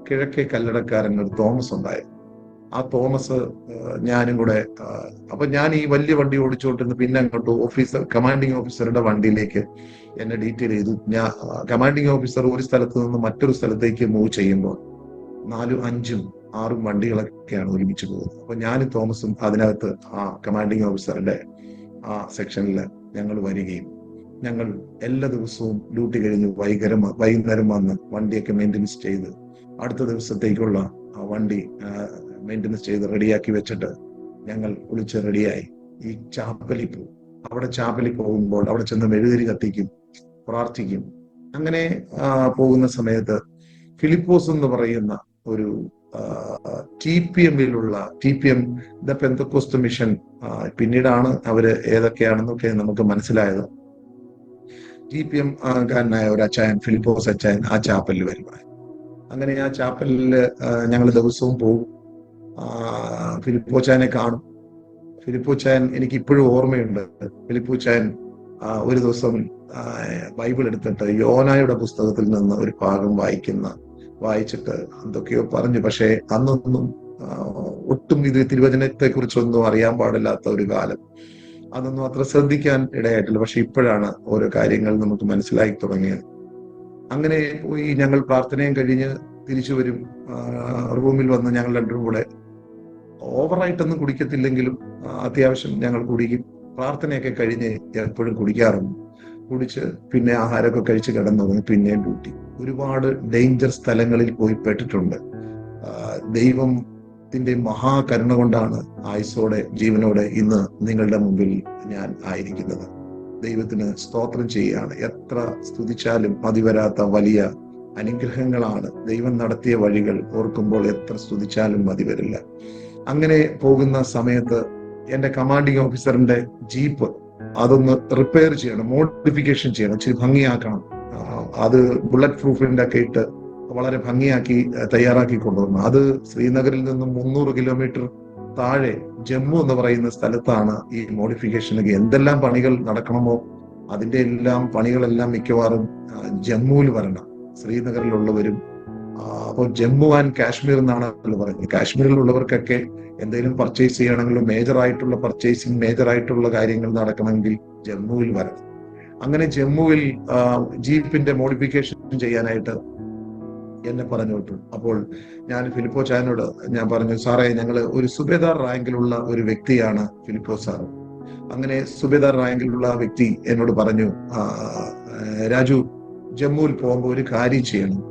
കിഴക്കേ കല്ലടക്കാരൻ ഒരു തോമസ് ഉണ്ടായിരുന്നു. ആ തോമസ് ഞാനും കൂടെ അപ്പൊ ഞാൻ ഈ വലിയ വണ്ടി ഓടിച്ചുകൊണ്ടിരുന്നു. പിന്നെ അങ്ങോട്ട് കമാൻഡിങ് ഓഫീസറുടെ വണ്ടിയിലേക്ക് എന്നെ ഡീറ്റെയിൽ ചെയ്തു. ഞാൻ കമാൻഡിങ് ഓഫീസർ ഒരു സ്ഥലത്ത് നിന്ന് മറ്റൊരു സ്ഥലത്തേക്ക് മൂവ് ചെയ്യുമ്പോൾ 4, 5, 6 വണ്ടികളൊക്കെയാണ് ഒരുമിച്ച് പോകുന്നത്. അപ്പൊ ഞാനും തോമസും അതിനകത്ത് ആ കമാൻഡിങ് ഓഫീസറുടെ ആ സെക്ഷനിൽ ഞങ്ങൾ വരികയും ഞങ്ങൾ എല്ലാ ദിവസവും ഡ്യൂട്ടി കഴിഞ്ഞ് വൈകുന്നേരം വന്ന് വണ്ടിയൊക്കെ മെയിൻ്റനൻസ് ചെയ്ത് അടുത്ത ദിവസത്തേക്കുള്ള വണ്ടി മെയിൻ്റനൻസ് ചെയ്ത് റെഡിയാക്കി വെച്ചിട്ട് ഞങ്ങൾ വിളിച്ച് റെഡിയായി ഈ ചാപ്പലിൽ പോകും. അവിടെ ചാപ്പലിൽ പോകുമ്പോൾ അവിടെ ചെന്ന് മെഴുതിരി കത്തിക്കും, പ്രാർത്ഥിക്കും. അങ്ങനെ പോകുന്ന സമയത്ത് ഫിലിപ്പോസ് എന്ന് പറയുന്ന ഒരു TPM ദ പെന്തക്കോസ്ത് മിഷൻ, പിന്നീടാണ് അവര് ഏതൊക്കെയാണെന്നൊക്കെ നമുക്ക് മനസ്സിലായത്. TPM കാരനായ ഒരു അച്ചായൻ, ഫിലിപ്പോസ് അച്ചായൻ, ആ ചാപ്പലിൽ വരുവാൻ. അങ്ങനെ ആ ചാപ്പലിൽ ഞങ്ങൾ ദിവസവും പോകും. ഫിലിപ്പോച്ചായനെ കാണും. ഫിലിപ്പോച്ചായൻ എനിക്ക് ഇപ്പോഴും ഓർമ്മയുണ്ട്. ഫിലിപ്പോച്ചായൻ ഒരു ദിവസം ബൈബിൾ എടുത്തിട്ട് യോനായുടെ പുസ്തകത്തിൽ നിന്ന് ഒരു ഭാഗം വായിച്ചിട്ട് എന്തൊക്കെയോ പറഞ്ഞു. പക്ഷെ അന്നൊന്നും ഒട്ടും ഇത് തിരുവചനത്തെ കുറിച്ചൊന്നും അറിയാൻ പാടില്ലാത്ത ഒരു കാലം. അതൊന്നും അത്ര ശ്രദ്ധിക്കാൻ ഇടയായിട്ടില്ല. പക്ഷെ ഇപ്പോഴാണ് ഓരോ കാര്യങ്ങൾ നമുക്ക് മനസ്സിലാക്കി തുടങ്ങിയത്. അങ്ങനെ പോയി ഞങ്ങൾ പ്രാർത്ഥനയും കഴിഞ്ഞ് തിരിച്ചു വരും. റൂമിൽ വന്ന് ഞങ്ങൾ രണ്ടും കൂടെ ഓവറായിട്ടൊന്നും കുടിക്കത്തില്ലെങ്കിലും അത്യാവശ്യം ഞങ്ങൾ കുടിക്കും. പ്രാർത്ഥനയൊക്കെ കഴിഞ്ഞ് എപ്പോഴും കുടിക്കാറുണ്ട്. കുടിച്ച് പിന്നെ ആഹാരമൊക്കെ കഴിച്ച് കിടന്നു. പിന്നെയും ഡ്യൂട്ടി. ഒരുപാട് ഡേഞ്ചർ സ്ഥലങ്ങളിൽ പോയി പെട്ടിട്ടുണ്ട്. ദൈവത്തിന്റെ മഹാകരുണ കൊണ്ടാണ് ആയുസ്സോടെ ജീവനോടെ ഇന്ന് നിങ്ങളുടെ മുമ്പിൽ ഞാൻ ആയിരിക്കുന്നത്. ദൈവത്തിന് സ്തോത്രം ചെയ്യുകയാണ്. എത്ര സ്തുതിച്ചാലും മതിവരാത്ത വലിയ അനുഗ്രഹങ്ങളാണ്. ദൈവം നടത്തിയ വഴികൾ ഓർക്കുമ്പോൾ എത്ര സ്തുതിച്ചാലും മതി വരില്ല. അങ്ങനെ പോകുന്ന സമയത്ത് എന്റെ കമാൻഡിങ് ഓഫീസറിന്റെ ജീപ്പ് അതൊന്ന് റിപ്പയർ ചെയ്യണം, മോഡിഫിക്കേഷൻ ചെയ്യണം, ഇച്ചിരി ഭംഗിയാക്കണം. അത് ബുള്ളറ്റ് പ്രൂഫിന്റെ ഒക്കെ ഇട്ട് വളരെ ഭംഗിയാക്കി തയ്യാറാക്കി കൊണ്ടുവന്നു. അത് ശ്രീനഗറിൽ നിന്നും 300 കിലോമീറ്റർ താഴെ ജമ്മു എന്ന് പറയുന്ന സ്ഥലത്താണ് ഈ മോഡിഫിക്കേഷനൊക്കെ. എന്തെല്ലാം പണികൾ നടക്കണമോ അതിന്റെ എല്ലാം പണികളെല്ലാം മിക്കവാറും ജമ്മുവിൽ വരണം. ശ്രീനഗറിലുള്ളവരും അപ്പോൾ ജമ്മു ആൻഡ് കാശ്മീർ എന്നാണ് പറയുന്നത്. കാശ്മീരിലുള്ളവർക്കൊക്കെ എന്തെങ്കിലും പർച്ചേസ് ചെയ്യണമെങ്കിലും മേജർ ആയിട്ടുള്ള പർച്ചേസിങ്, മേജർ ആയിട്ടുള്ള കാര്യങ്ങൾ നടക്കണമെങ്കിൽ ജമ്മുവിൽ വരണം. അങ്ങനെ ജമ്മുവിൽ ജീപ്പിന്റെ മോഡിഫിക്കേഷൻ ചെയ്യാനായിട്ട് എന്നെ പറഞ്ഞു വിട്ടു. അപ്പോൾ ഞാൻ ഫിലിപ്പോ ചായനോട് ഞാൻ പറഞ്ഞു, സാറേ ഞങ്ങൾ ഒരു സുബേദാർ റാങ്കിലുള്ള ഒരു വ്യക്തിയാണ് ഫിലിപ്പോ സാർ. അങ്ങനെ സുബേദാർ റാങ്കിലുള്ള വ്യക്തി എന്നോട് പറഞ്ഞു, രാജു ജമ്മുവിൽ പോകുമ്പോൾ ഒരു കാര്യം ചെയ്യണം.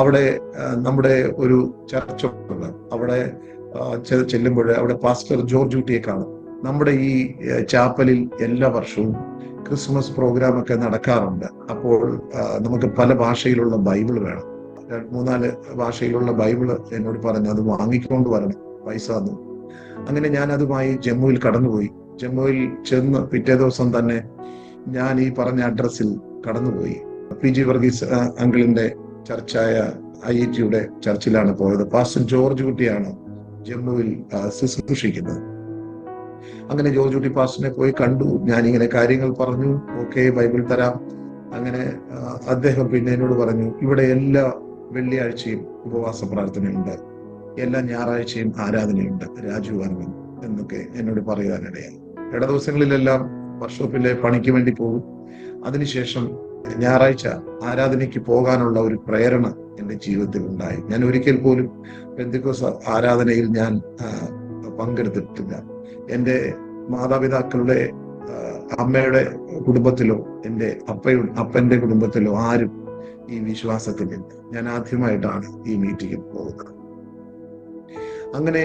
അവിടെ നമ്മുടെ ഒരു ചർച്ചുണ്ട്, അവിടെ ചെല്ലുമ്പോൾ അവിടെ പാസ്റ്റർ ജോർജ് ഊട്ടിയെ കാണും. നമ്മുടെ ഈ ചാപ്പലിൽ എല്ലാ വർഷവും ക്രിസ്മസ് പ്രോഗ്രാം ഒക്കെ നടക്കാറുണ്ട്. അപ്പോൾ നമുക്ക് പല ഭാഷയിലുള്ള ബൈബിൾ വേണം. 3-4 ഭാഷയിലുള്ള ബൈബിള് എന്നോട് പറഞ്ഞു അത് വാങ്ങിക്കൊണ്ട് വരണം, പൈസ തന്നു. അങ്ങനെ ഞാൻ അതുമായി ജമ്മുവിൽ കടന്നുപോയി. ജമ്മുവിൽ ചെന്ന് പിറ്റേ ദിവസം തന്നെ ഞാൻ ഈ പറഞ്ഞ അഡ്രസ്സിൽ കടന്നുപോയി. PG വർഗീസ് അങ്കിളിന്റെ ചർച്ചായ IIT-യുടെ ചർച്ചിലാണ് പോയത്. പാസ്റ്റർ ജോർജ് കുട്ടിയാണ് ജമ്മുവിൽ ശുശ്രൂഷിക്കുന്നത്. അങ്ങനെ ജോർജ് കുട്ടി പാസ്റ്ററിനെ പോയി കണ്ടു. ഞാനിങ്ങനെ കാര്യങ്ങൾ പറഞ്ഞു, ഓക്കെ ബൈബിൾ തരാം. അങ്ങനെ അദ്ദേഹം പിന്നെ എന്നോട് പറഞ്ഞു, ഇവിടെ എല്ലാ വെള്ളിയാഴ്ചയും ഉപവാസ പ്രാർത്ഥനയുണ്ട്, എല്ലാ ഞായറാഴ്ചയും ആരാധനയുണ്ട്, രാജു വരണം എന്നൊക്കെ എന്നോട് പറയാനിടയായി. ഇട ദിവസങ്ങളിലെല്ലാം വർക്ക്ഷോപ്പിലെ പണിക്ക് വേണ്ടി പോകും. അതിനുശേഷം ഞായറാഴ്ച ആരാധനയ്ക്ക് പോകാനുള്ള ഒരു പ്രേരണ എൻ്റെ ജീവിതത്തിൽ ഉണ്ടായി. ഞാൻ ഒരിക്കൽ പോലും പെന്തക്കോസ്ത് ആരാധനയിൽ ഞാൻ പങ്കെടുത്തിട്ടില്ല. എൻ്റെ മാതാപിതാക്കളുടെ അമ്മയുടെ കുടുംബത്തിലോ എൻ്റെ അപ്പന്റെ കുടുംബത്തിലോ ആരും ഈ വിശ്വാസത്തിലില്ല. ഞാൻ ആദ്യമായിട്ടാണ് ഈ മീറ്റിങ്ങിൽ പോകുന്നത്. അങ്ങനെ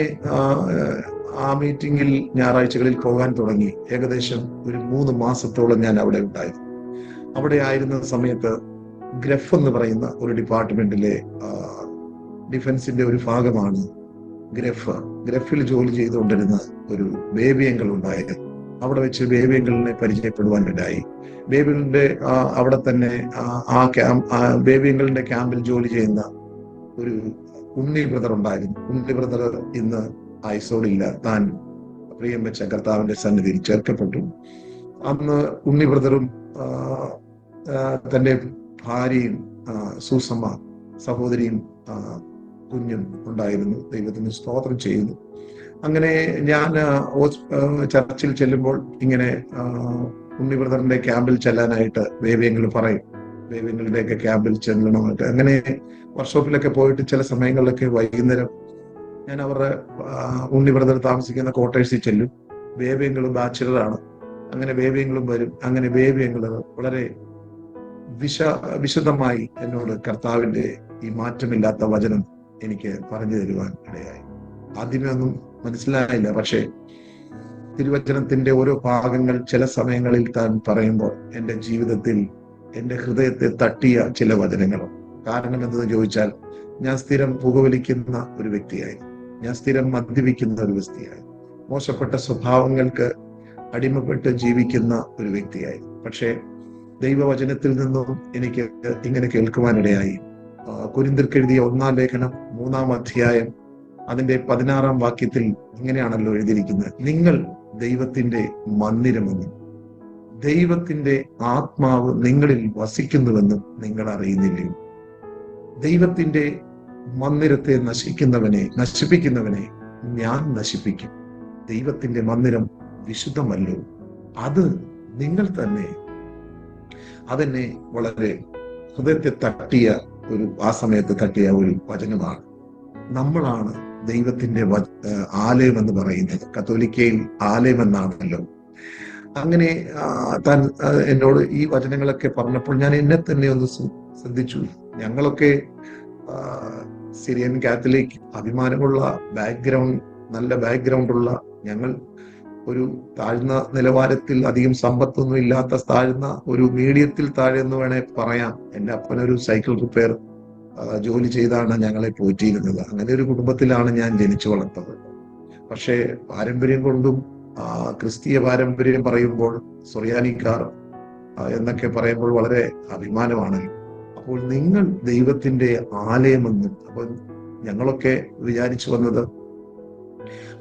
ആ മീറ്റിങ്ങിൽ ഞായറാഴ്ചകളിൽ പോകാൻ തുടങ്ങി. ഏകദേശം ഒരു 3 മാസത്തോളം ഞാൻ അവിടെ ഉണ്ടായിരുന്നു. അവിടെ ആയിരുന്ന സമയത്ത് ഗ്രഫ് എന്ന് പറയുന്ന ഒരു ഡിപ്പാർട്ട്മെന്റിലെ ഡിഫൻസിന്റെ ഒരു ഭാഗമാണ് ഗ്രഫ്. ഗ്രഫിൽ ജോലി ചെയ്തുകൊണ്ടിരുന്ന ഒരു ബേബി അങ്കിൾ ഉണ്ടായിരുന്നു. അവിടെ വെച്ച് ബേബി അങ്കിളിനെ പരിചയപ്പെടുവാനിടയായി. ബേബിളിന്റെ അവിടെ തന്നെ ബേബി അങ്കിളിന്റെ ക്യാമ്പിൽ ജോലി ചെയ്യുന്ന ഒരു ഉണ്ണി ബ്രദർ ഉണ്ടായിരുന്നു. ഉണ്ണി ബ്രദർ ഇന്ന് ആയുസോടില്ല. താൻ പ്രിയം വെച്ച കർത്താവിന്റെ സന്നിധിയിൽ ചേർക്കപ്പെട്ടു. അന്ന് ഉണ്ണി ബ്രദറും തന്റെ ഭാര്യയും സൂസമ്മ സഹോദരിയും കുഞ്ഞും ഉണ്ടായിരുന്നു. ദൈവത്തിന് സ്തോത്രം ചെയ്യുന്നു. അങ്ങനെ ഞാൻ ചർച്ചിൽ ചെല്ലുമ്പോൾ ഇങ്ങനെ ഉണ്ണി ബ്രദറിന്റെ ക്യാമ്പിൽ ചെല്ലാനായിട്ട് ബേബിയങ്ങൾ പറയും, ബേബിയങ്ങളുടെയൊക്കെ ക്യാമ്പിൽ ചെല്ലണമായിട്ട്. അങ്ങനെ വർക്ക്ഷോപ്പിലൊക്കെ പോയിട്ട് ചില സമയങ്ങളിലൊക്കെ വൈകുന്നേരം ഞാൻ അവരുടെ ഉണ്ണി ബ്രദർ താമസിക്കുന്ന ക്വാർട്ടേഴ്സിൽ ചെല്ലും. ബേബിയങ്ങളും ബാച്ചിലറാണ്. അങ്ങനെ ബേബിയങ്ങളും വരും. അങ്ങനെ ബേബിയങ്ങൾ വളരെ വിശദമായി എന്നോട് കർത്താവിന്റെ ഈ മാറ്റമില്ലാത്ത വചനം എനിക്ക് പറഞ്ഞു തരുവാൻ ഇടയായി. ആദ്യമേ ഒന്നും മനസ്സിലായില്ല. പക്ഷേ തിരുവചനത്തിന്റെ ഓരോ ഭാഗങ്ങൾ ചില സമയങ്ങളിൽ താൻ പറയുമ്പോൾ എൻ്റെ ജീവിതത്തിൽ എൻ്റെ ഹൃദയത്തെ തട്ടിയ ചില വചനങ്ങളും. കാരണം എന്തെന്ന് ചോദിച്ചാൽ, ഞാൻ സ്ഥിരം പുകവലിക്കുന്ന ഒരു വ്യക്തിയായി, ഞാൻ സ്ഥിരം മദ്യപിക്കുന്ന ഒരു വ്യക്തിയായി, മോശപ്പെട്ട സ്വഭാവങ്ങൾക്ക് അടിമപ്പെട്ട് ജീവിക്കുന്ന ഒരു വ്യക്തിയായി. പക്ഷേ ദൈവവചനത്തിൽ നിന്നും എനിക്ക് ഇങ്ങനെ കേൾക്കുവാനിടയായി. കൊരിന്ത്യർക്ക് എഴുതിയ 1-ാം ലേഖനം 3-ാം അധ്യായം അതിന്റെ 16-ാം വാക്യത്തിൽ ഇങ്ങനെയാണല്ലോ എഴുതിയിരിക്കുന്നത്, നിങ്ങൾ ദൈവത്തിന്റെ മന്ദിരമെന്നും ദൈവത്തിന്റെ ആത്മാവ് നിങ്ങളിൽ വസിക്കുന്നുവെന്നും നിങ്ങൾ അറിയുന്നില്ലയോ? ദൈവത്തിന്റെ മന്ദിരത്തെ നശിപ്പിക്കുന്നവനെ ഞാൻ നശിപ്പിക്കും. ദൈവത്തിന്റെ മന്ദിരം വിശുദ്ധമല്ലോ, അത് നിങ്ങൾ തന്നെ. അതെന്നെ വളരെ ഹൃദയത്തെ തട്ടിയ ആ സമയത്ത് തട്ടിയ ഒരു വചനമാണ്. നമ്മളാണ് ദൈവത്തിന്റെ ആലയം എന്ന് പറയുന്നത്. കത്തോലിക്കയിൽ ആലയം എന്നാണല്ലോ. അങ്ങനെ താൻ എന്നോട് ഈ വചനങ്ങളൊക്കെ പറഞ്ഞപ്പോൾ ഞാൻ എന്നെ തന്നെ ഒന്ന് ശ്രദ്ധിച്ചു. ഞങ്ങളൊക്കെ സിറിയൻ കാത്തലിക് അഭിമാനമുള്ള നല്ല ബാക്ക്ഗ്രൗണ്ട് ഉള്ള ഞങ്ങൾ ഒരു താഴ്ന്ന നിലവാരത്തിൽ, അധികം സമ്പത്തൊന്നും ഇല്ലാത്ത താഴ്ന്ന ഒരു മീഡിയത്തിൽ താഴെ എന്ന് വേണേ പറയാം. എൻ്റെ അപ്പനൊരു സൈക്കിൾ റിപ്പയർ ജോലി ചെയ്താണ് ഞങ്ങളെ പോറ്റിയിരുന്നത്. അങ്ങനെ ഒരു കുടുംബത്തിലാണ് ഞാൻ ജനിച്ചു വളർന്നത്. പക്ഷേ പാരമ്പര്യം കൊണ്ടും ക്രിസ്തീയ പാരമ്പര്യം പറയുമ്പോൾ സൊറിയാനിക്കാർ എന്നൊക്കെ പറയുമ്പോൾ വളരെ അഭിമാനമാണ്. അപ്പോൾ നിങ്ങൾ ദൈവത്തിന്റെ ആലയമെന്നും, അപ്പോൾ ഞങ്ങളൊക്കെ വിചാരിച്ചു വന്നത്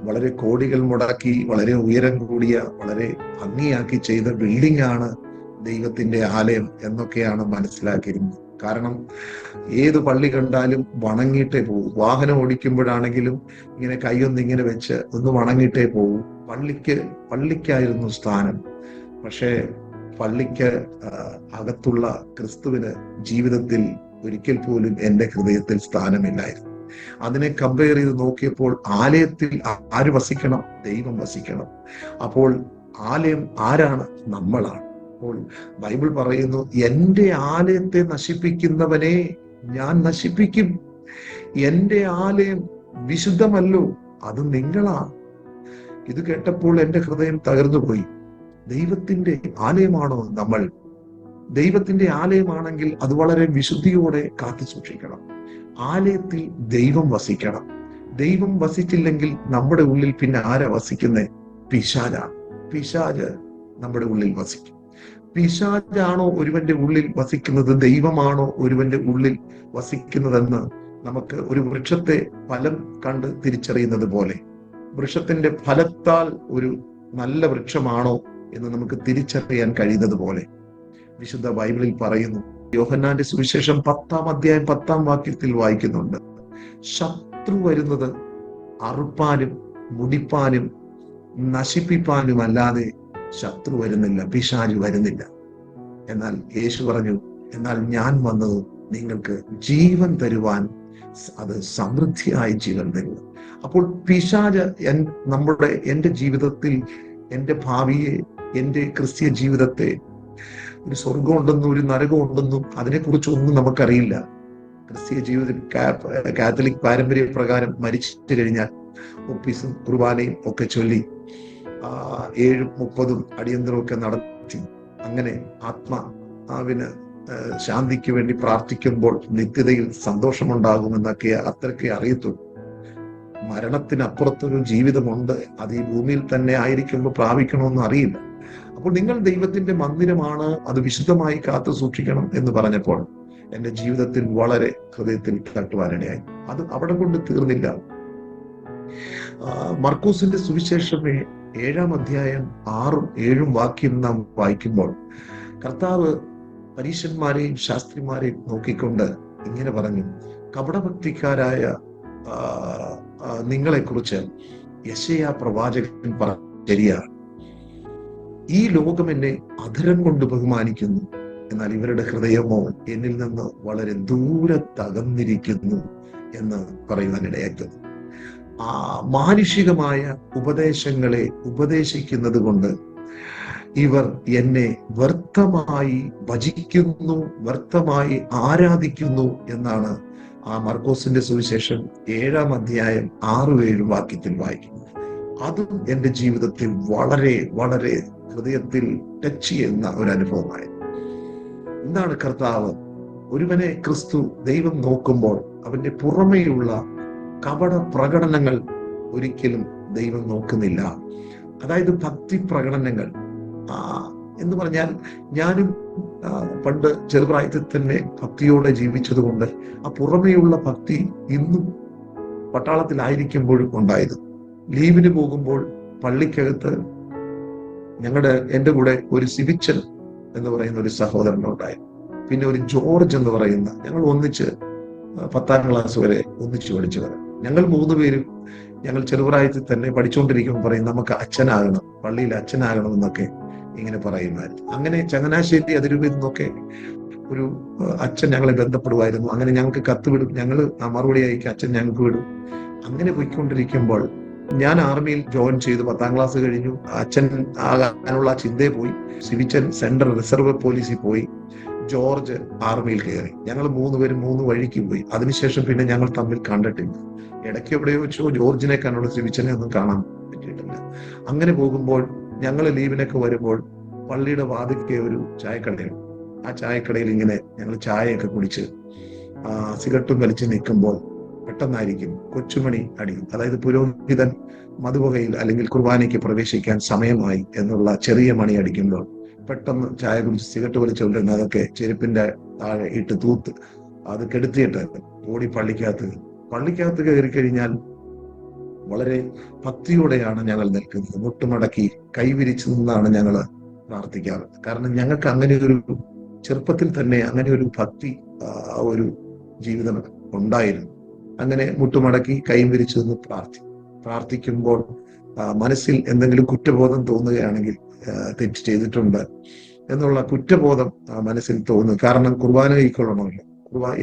വളരെ കോടികൾ മുടക്കി വളരെ ഉയരം കൂടിയ വളരെ ഭംഗിയാക്കി ചെയ്ത ബിൽഡിംഗ് ആണ് ദൈവത്തിന്റെ ആലയം എന്നൊക്കെയാണ് മനസ്സിലാക്കിയിരുന്നത്. കാരണം ഏത് പള്ളി കണ്ടാലും വണങ്ങിയിട്ടേ പോകും. വാഹനം ഓടിക്കുമ്പോഴാണെങ്കിലും ഇങ്ങനെ കൈയൊന്നിങ്ങനെ വെച്ച് ഒന്ന് വണങ്ങിയിട്ടേ പോകും. പള്ളിക്കായിരുന്നു സ്ഥാനം. പക്ഷേ പള്ളിക്ക് അകത്തുള്ള ക്രിസ്തുവിന് ജീവിതത്തിൽ ഒരിക്കൽ പോലും എൻ്റെ ഹൃദയത്തിൽ സ്ഥാനമില്ലായിരുന്നു. അതിനെ കമ്പയർ ചെയ്ത് നോക്കിയപ്പോൾ ആലയത്തിൽ ആര് വസിക്കണം? ദൈവം വസിക്കണം. അപ്പോൾ ആലയം ആരാണ്? നമ്മളാണ്. അപ്പോൾ ബൈബിൾ പറയുന്നു, എൻ്റെ ആലയത്തെ നശിപ്പിക്കുന്നവനെ ഞാൻ നശിപ്പിക്കും. എൻ്റെ ആലയം വിശുദ്ധമല്ലോ, അത് നിങ്ങളാണ്. ഇത് കേട്ടപ്പോൾ എൻ്റെ ഹൃദയം തകർന്നുപോയി. ദൈവത്തിന്റെ ആലയമാണോ നമ്മൾ? ദൈവത്തിന്റെ ആലയമാണെങ്കിൽ അത് വളരെ വിശുദ്ധിയോടെ കാത്തു സൂക്ഷിക്കണം. ആലയത്തിൽ ദൈവം വസിക്കണം. ദൈവം വസിച്ചില്ലെങ്കിൽ നമ്മുടെ ഉള്ളിൽ പിന്നെ ആരാ വസിക്കുന്നേ? പിശാചാണ്. പിശാച് നമ്മുടെ ഉള്ളിൽ വസിക്കും. പിശാചാണോ ഒരുവന്റെ ഉള്ളിൽ വസിക്കുന്നത്? ദൈവമാണോ ഒരുവന്റെ ഉള്ളിൽ വസിക്കുന്നതെന്ന് നമുക്ക് ഒരു വൃക്ഷത്തെ ഫലം കണ്ട് തിരിച്ചറിയുന്നത് പോലെ, വൃക്ഷത്തിന്റെ ഫലത്താൽ ഒരു നല്ല വൃക്ഷമാണോ എന്ന് നമുക്ക് തിരിച്ചറിയാൻ കഴിയുന്നത് പോലെ വിശുദ്ധ ബൈബിളിൽ പറയുന്നു. യോഹന്നാന്റെ സുവിശേഷം 10-ാം അധ്യായം 10-ാം വാക്യത്തിൽ വായിക്കുന്നുണ്ട്, ശത്രു വരുന്നത് അറുപ്പാനും മുടിപ്പാനും നശിപ്പിപ്പാനും അല്ലാതെ ശത്രു വരുന്നില്ല, പിശാച് വരുന്നില്ല. എന്നാൽ യേശു പറഞ്ഞു, എന്നാൽ ഞാൻ വന്നത് നിങ്ങൾക്ക് ജീവൻ തരുവാൻ, അത് സമൃദ്ധിയായ ജീവൻ തരുക. അപ്പോൾ പിശാച് എൻ്റെ ജീവിതത്തിൽ, എൻ്റെ ഭാവിയെ, എൻ്റെ ക്രിസ്തീയ ജീവിതത്തെ, ഒരു സ്വർഗം ഉണ്ടെന്നും ഒരു നരകം ഉണ്ടെന്നും അതിനെക്കുറിച്ചൊന്നും നമുക്കറിയില്ല. ക്രിസ്തീയ ജീവിതത്തിൽ കാത്തലിക് പാരമ്പര്യ പ്രകാരം മരിച്ചു കഴിഞ്ഞാൽ ഒപ്പീസും കുർബാനയും ഒക്കെ ചൊല്ലി 7-30 അടിയന്തരമൊക്കെ നടത്തി അങ്ങനെ ആത്മാവിന് ശാന്തിക്ക് വേണ്ടി പ്രാർത്ഥിക്കുമ്പോൾ നിത്യതയിൽ സന്തോഷമുണ്ടാകുമെന്നൊക്കെ അത്രയ്ക്ക് അറിയത്തുള്ളൂ. മരണത്തിനപ്പുറത്തൊരു ജീവിതമുണ്ട്, അത് ഈ ഭൂമിയിൽ തന്നെ ആയിരിക്കുമ്പോൾ പ്രാപിക്കണമെന്ന് അറിയില്ല. അപ്പോൾ നിങ്ങൾ ദൈവത്തിന്റെ മന്ദിരമാണ്, അത് വിശുദ്ധമായി കാത്തു സൂക്ഷിക്കണം എന്ന് പറഞ്ഞപ്പോൾ എൻ്റെ ജീവിതത്തിൽ വളരെ ഹൃദയത്തിൽ തട്ടുവാനിടയായി. അത് അവിടെ കൊണ്ട് തീർന്നില്ല. മർക്കോസിന്റെ സുവിശേഷം 7-ാം അധ്യായം 6-7 വാക്യം നാം വായിക്കുമ്പോൾ കർത്താവ് പരീശന്മാരെയും ശാസ്ത്രിമാരെയും നോക്കിക്കൊണ്ട് ഇങ്ങനെ പറഞ്ഞു, കപടഭക്തിക്കാരായ നിങ്ങളെക്കുറിച്ച് യെശയ്യാ പ്രവാചകൻ പറഞ്ഞു, ശരിയാണ്, ഈ ലോകം എന്നെ അധരം കൊണ്ട് ബഹുമാനിക്കുന്നു, എന്നാൽ ഇവരുടെ ഹൃദയമോ എന്നിൽ നിന്ന് വളരെ ദൂരത്തകന്നിരിക്കുന്നു എന്ന് പറയുവാനിടയാക്കുന്നു. മാനുഷികമായ ഉപദേശങ്ങളെ ഉപദേശിക്കുന്നത് കൊണ്ട് ഇവർ എന്നെ വ്യർത്ഥമായി ഭജിക്കുന്നു, വ്യർത്ഥമായി ആരാധിക്കുന്നു എന്നാണ് മർക്കോസിന്റെ സുവിശേഷം 7-ാം അധ്യായം 6-7 വാക്യത്തിൽ വായിക്കുന്നത്. അതും എൻ്റെ ജീവിതത്തിൽ വളരെ വളരെ ഹൃദയത്തിൽ ടച്ച് ചെയ്യുന്ന ഒരു അനുഭവമായി. എന്താണ് കർത്താവ്? ഒരുവനെ ക്രിസ്തു ദൈവം നോക്കുമ്പോൾ അവന്റെ പുറമേയുള്ള കപട പ്രകടനങ്ങൾ ഒരിക്കലും ദൈവം നോക്കുന്നില്ല. അതായത് ഭക്തി പ്രകടനങ്ങൾ എന്ന് പറഞ്ഞാൽ, ഞാനും പണ്ട് ചെറുപ്രായത്തിൽ തന്നെ ഭക്തിയോടെ ജീവിച്ചത് കൊണ്ട് ആ പുറമേയുള്ള ഭക്തി ഇന്നും പട്ടാളത്തിലായിരിക്കുമ്പോഴും ഉണ്ടായത്. ലീവിന് പോകുമ്പോൾ പള്ളിക്കകത്ത് എൻ്റെ കൂടെ ഒരു സിബിച്ചൻ എന്ന് പറയുന്ന ഒരു സഹോദരൻ ഉണ്ടായിരുന്നു. പിന്നെ ഒരു ജോർജ് എന്ന് പറയുന്ന, ഞങ്ങൾ ഒന്നിച്ച് 10-ാം ക്ലാസ് വരെ ഒന്നിച്ച് പഠിച്ചവർ. ഞങ്ങൾ 3 പേരും ഞങ്ങൾ ചെറുപ്രായത്തിൽ തന്നെ പഠിച്ചുകൊണ്ടിരിക്കുമ്പോൾ പറയും, നമുക്ക് അച്ഛനാകണം, പള്ളിയിൽ അച്ഛനാകണം എന്നൊക്കെ ഇങ്ങനെ പറയുമായിരുന്നു. അങ്ങനെ ചങ്ങനാശ്ശേരി അതിരൂപയിൽ നിന്നൊക്കെ ഒരു അച്ഛൻ ഞങ്ങളെ ബന്ധപ്പെടുമായിരുന്നു. അങ്ങനെ ഞങ്ങൾക്ക് കത്ത് വിടും, ഞങ്ങൾ മറുപടി അയക്കും, അച്ഛൻ ഞങ്ങൾക്ക് വിടും. അങ്ങനെ പോയിക്കൊണ്ടിരിക്കുമ്പോൾ ഞാൻ ആർമിയിൽ ജോയിൻ ചെയ്തു. 10-ാം ക്ലാസ് കഴിഞ്ഞു. അച്ഛൻ ആകാനുള്ള ചിന്തയെ പോയി. സിവിച്ചൻ സെൻട്രൽ റിസർവ് പോലീസിൽ പോയി. ജോർജ് ആർമിയിൽ കയറി. ഞങ്ങൾ 3 പേരും 3 വഴിക്ക് പോയി. അതിനുശേഷം പിന്നെ ഞങ്ങൾ തമ്മിൽ കണ്ടിട്ടില്ല. ഇടയ്ക്ക് എവിടെയോ വെച്ചോ ജോർജിനെ കണ്ടുള്ള സിവിച്ചനെ ഒന്നും കാണാൻ പറ്റില്ല. കിട്ടില്ല. അങ്ങനെ പോകുമ്പോൾ ഞങ്ങൾ ലീവിനൊക്കെ വരുമ്പോൾ പള്ളിയുടെ വാതിൽക്ക് ഒരു ചായക്കടയുണ്ട്. ആ ചായക്കടയിൽ ഇങ്ങനെ ഞങ്ങൾ ചായയൊക്കെ കുടിച്ച് സിഗരറ്റും വലിച്ച് നിൽക്കുമ്പോൾ പെട്ടെന്നായിരിക്കും കൊച്ചുമണി അടിക്കും. അതായത് പുരോഹിതൻ മധുവകയിൽ അല്ലെങ്കിൽ കുർബാനയ്ക്ക് പ്രവേശിക്കാൻ സമയമായി എന്നുള്ള ചെറിയ മണി അടിക്കുമ്പോൾ പെട്ടെന്ന് ചായ കുടിച്ച് സിഗരറ്റ് വലിച്ചുകൊണ്ടിരുന്ന അതൊക്കെ ചെരുപ്പിന്റെ താഴെ ഇട്ട് തൂത്ത് അത് കെടുത്തിയിട്ട് ഓടി പള്ളിക്കകത്ത് കയറി കഴിഞ്ഞാൽ വളരെ ഭക്തിയോടെയാണ് ഞങ്ങൾ നിൽക്കുന്നത്. മുട്ടുമടക്കി കൈവിരിച്ചു നിന്നാണ് ഞങ്ങൾ പ്രാർത്ഥിക്കാറ്. കാരണം ഞങ്ങൾക്ക് അങ്ങനെ ഒരു ചെറുപ്പത്തിൽ തന്നെ അങ്ങനെ ഒരു ഭക്തി ഒരു ജീവിതം ഉണ്ടായിരുന്നു. അങ്ങനെ മുട്ടുമടക്കി കൈ വിരിച്ചു നിന്ന് പ്രാർത്ഥിക്കുമ്പോൾ മനസ്സിൽ എന്തെങ്കിലും കുറ്റബോധം തോന്നുകയാണെങ്കിൽ തെറ്റ് ചെയ്തിട്ടുണ്ട് എന്നുള്ള കുറ്റബോധം മനസ്സിൽ തോന്നും. കാരണം കുർബാന കൈക്കൊള്ളണമല്ലോ.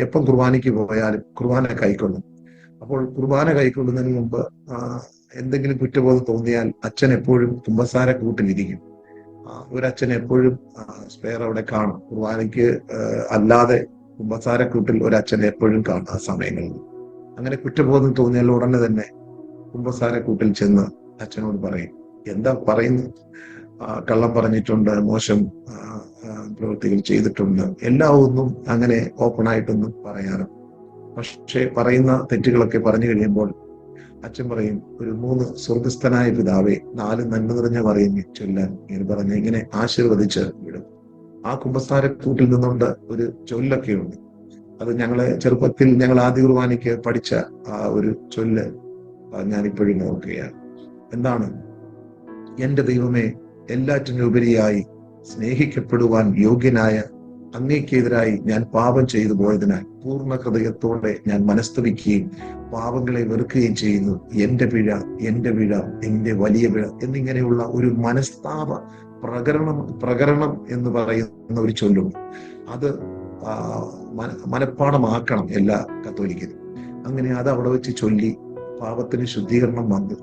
എപ്പം കുർബാനയ്ക്ക് പോയാലും കുർബാന കൈക്കൊള്ളും. അപ്പോൾ കുർബാന കൈക്കൊള്ളുന്നതിന് മുമ്പ് എന്തെങ്കിലും കുറ്റബോധം തോന്നിയാൽ അച്ഛൻ എപ്പോഴും കുമ്പസാര കൂട്ടിലിരിക്കും. ഒരച്ഛൻ എപ്പോഴും സ്പെയർ അവിടെ കാണും. കുർബാനയ്ക്ക് അല്ലാതെ കുമ്പസാരക്കൂട്ടിൽ ഒരച്ഛൻ എപ്പോഴും കാണും ആ സമയങ്ങളിൽ. അങ്ങനെ കുറ്റബോധം തോന്നിയാൽ ഉടനെ തന്നെ കുമ്പസാരക്കൂട്ടിൽ ചെന്ന് അച്ഛനോട് പറയും, എന്താ പറയുന്നത്, കള്ളം പറഞ്ഞിട്ടുണ്ട്, മോശം പ്രവൃത്തികൾ ചെയ്തിട്ടുണ്ട്, എല്ലാം ഒന്നും അങ്ങനെ ഓപ്പൺ ആയിട്ടൊന്നും പറയാറ്. പക്ഷെ പറയുന്ന തെറ്റുകളൊക്കെ പറഞ്ഞു കഴിയുമ്പോൾ അച്ഛൻ പറയും, ഒരു 3 സ്വർഗസ്ഥനായ പിതാവേ 4 നന്മ നിറഞ്ഞ പറയുന്ന ചൊല്ലാൻ ഇങ്ങനെ പറഞ്ഞ് ഇങ്ങനെ ആശീർവദിച്ച് വിടും. ആ കുമ്പസാരക്കൂട്ടിൽ നിന്നുകൊണ്ട് ഒരു ചൊല്ലൊക്കെ ഉണ്ട്. അത് ഞങ്ങളെ ചെറുപ്പത്തിൽ ഞങ്ങൾ ആദ്യ കുർബാനയ്ക്ക് പഠിച്ച ആ ഒരു ചൊല്ല് ഞാനിപ്പോഴും ഓർക്കുകയാണ്. എന്താണ്? എന്റെ ദൈവമേ, എല്ലാറ്റിനുപരിയായി സ്നേഹിക്കപ്പെടുവാൻ യോഗ്യനായ അങ്ങേക്കെതിരായി ഞാൻ പാപം ചെയ്തു പോയതിനാൽ പൂർണ്ണ ഹൃദയത്തോടെ ഞാൻ മനസ്തപിക്കുകയും പാപങ്ങളെ വെറുക്കുകയും ചെയ്യുന്നു. എന്റെ പിഴ, എന്റെ വലിയ പിഴ എന്നിങ്ങനെയുള്ള ഒരു മനസ്താപ പ്രകരണം എന്ന് പറയുന്ന ഒരു ചൊല്ലുണ്ട്. അത് മനഃപ്പാടമാക്കണം എല്ലാ കത്തോലിക്കരും. അങ്ങനെ അത് അവിടെ വെച്ച് ചൊല്ലി പാപത്തിന് ശുദ്ധീകരണം വന്നു.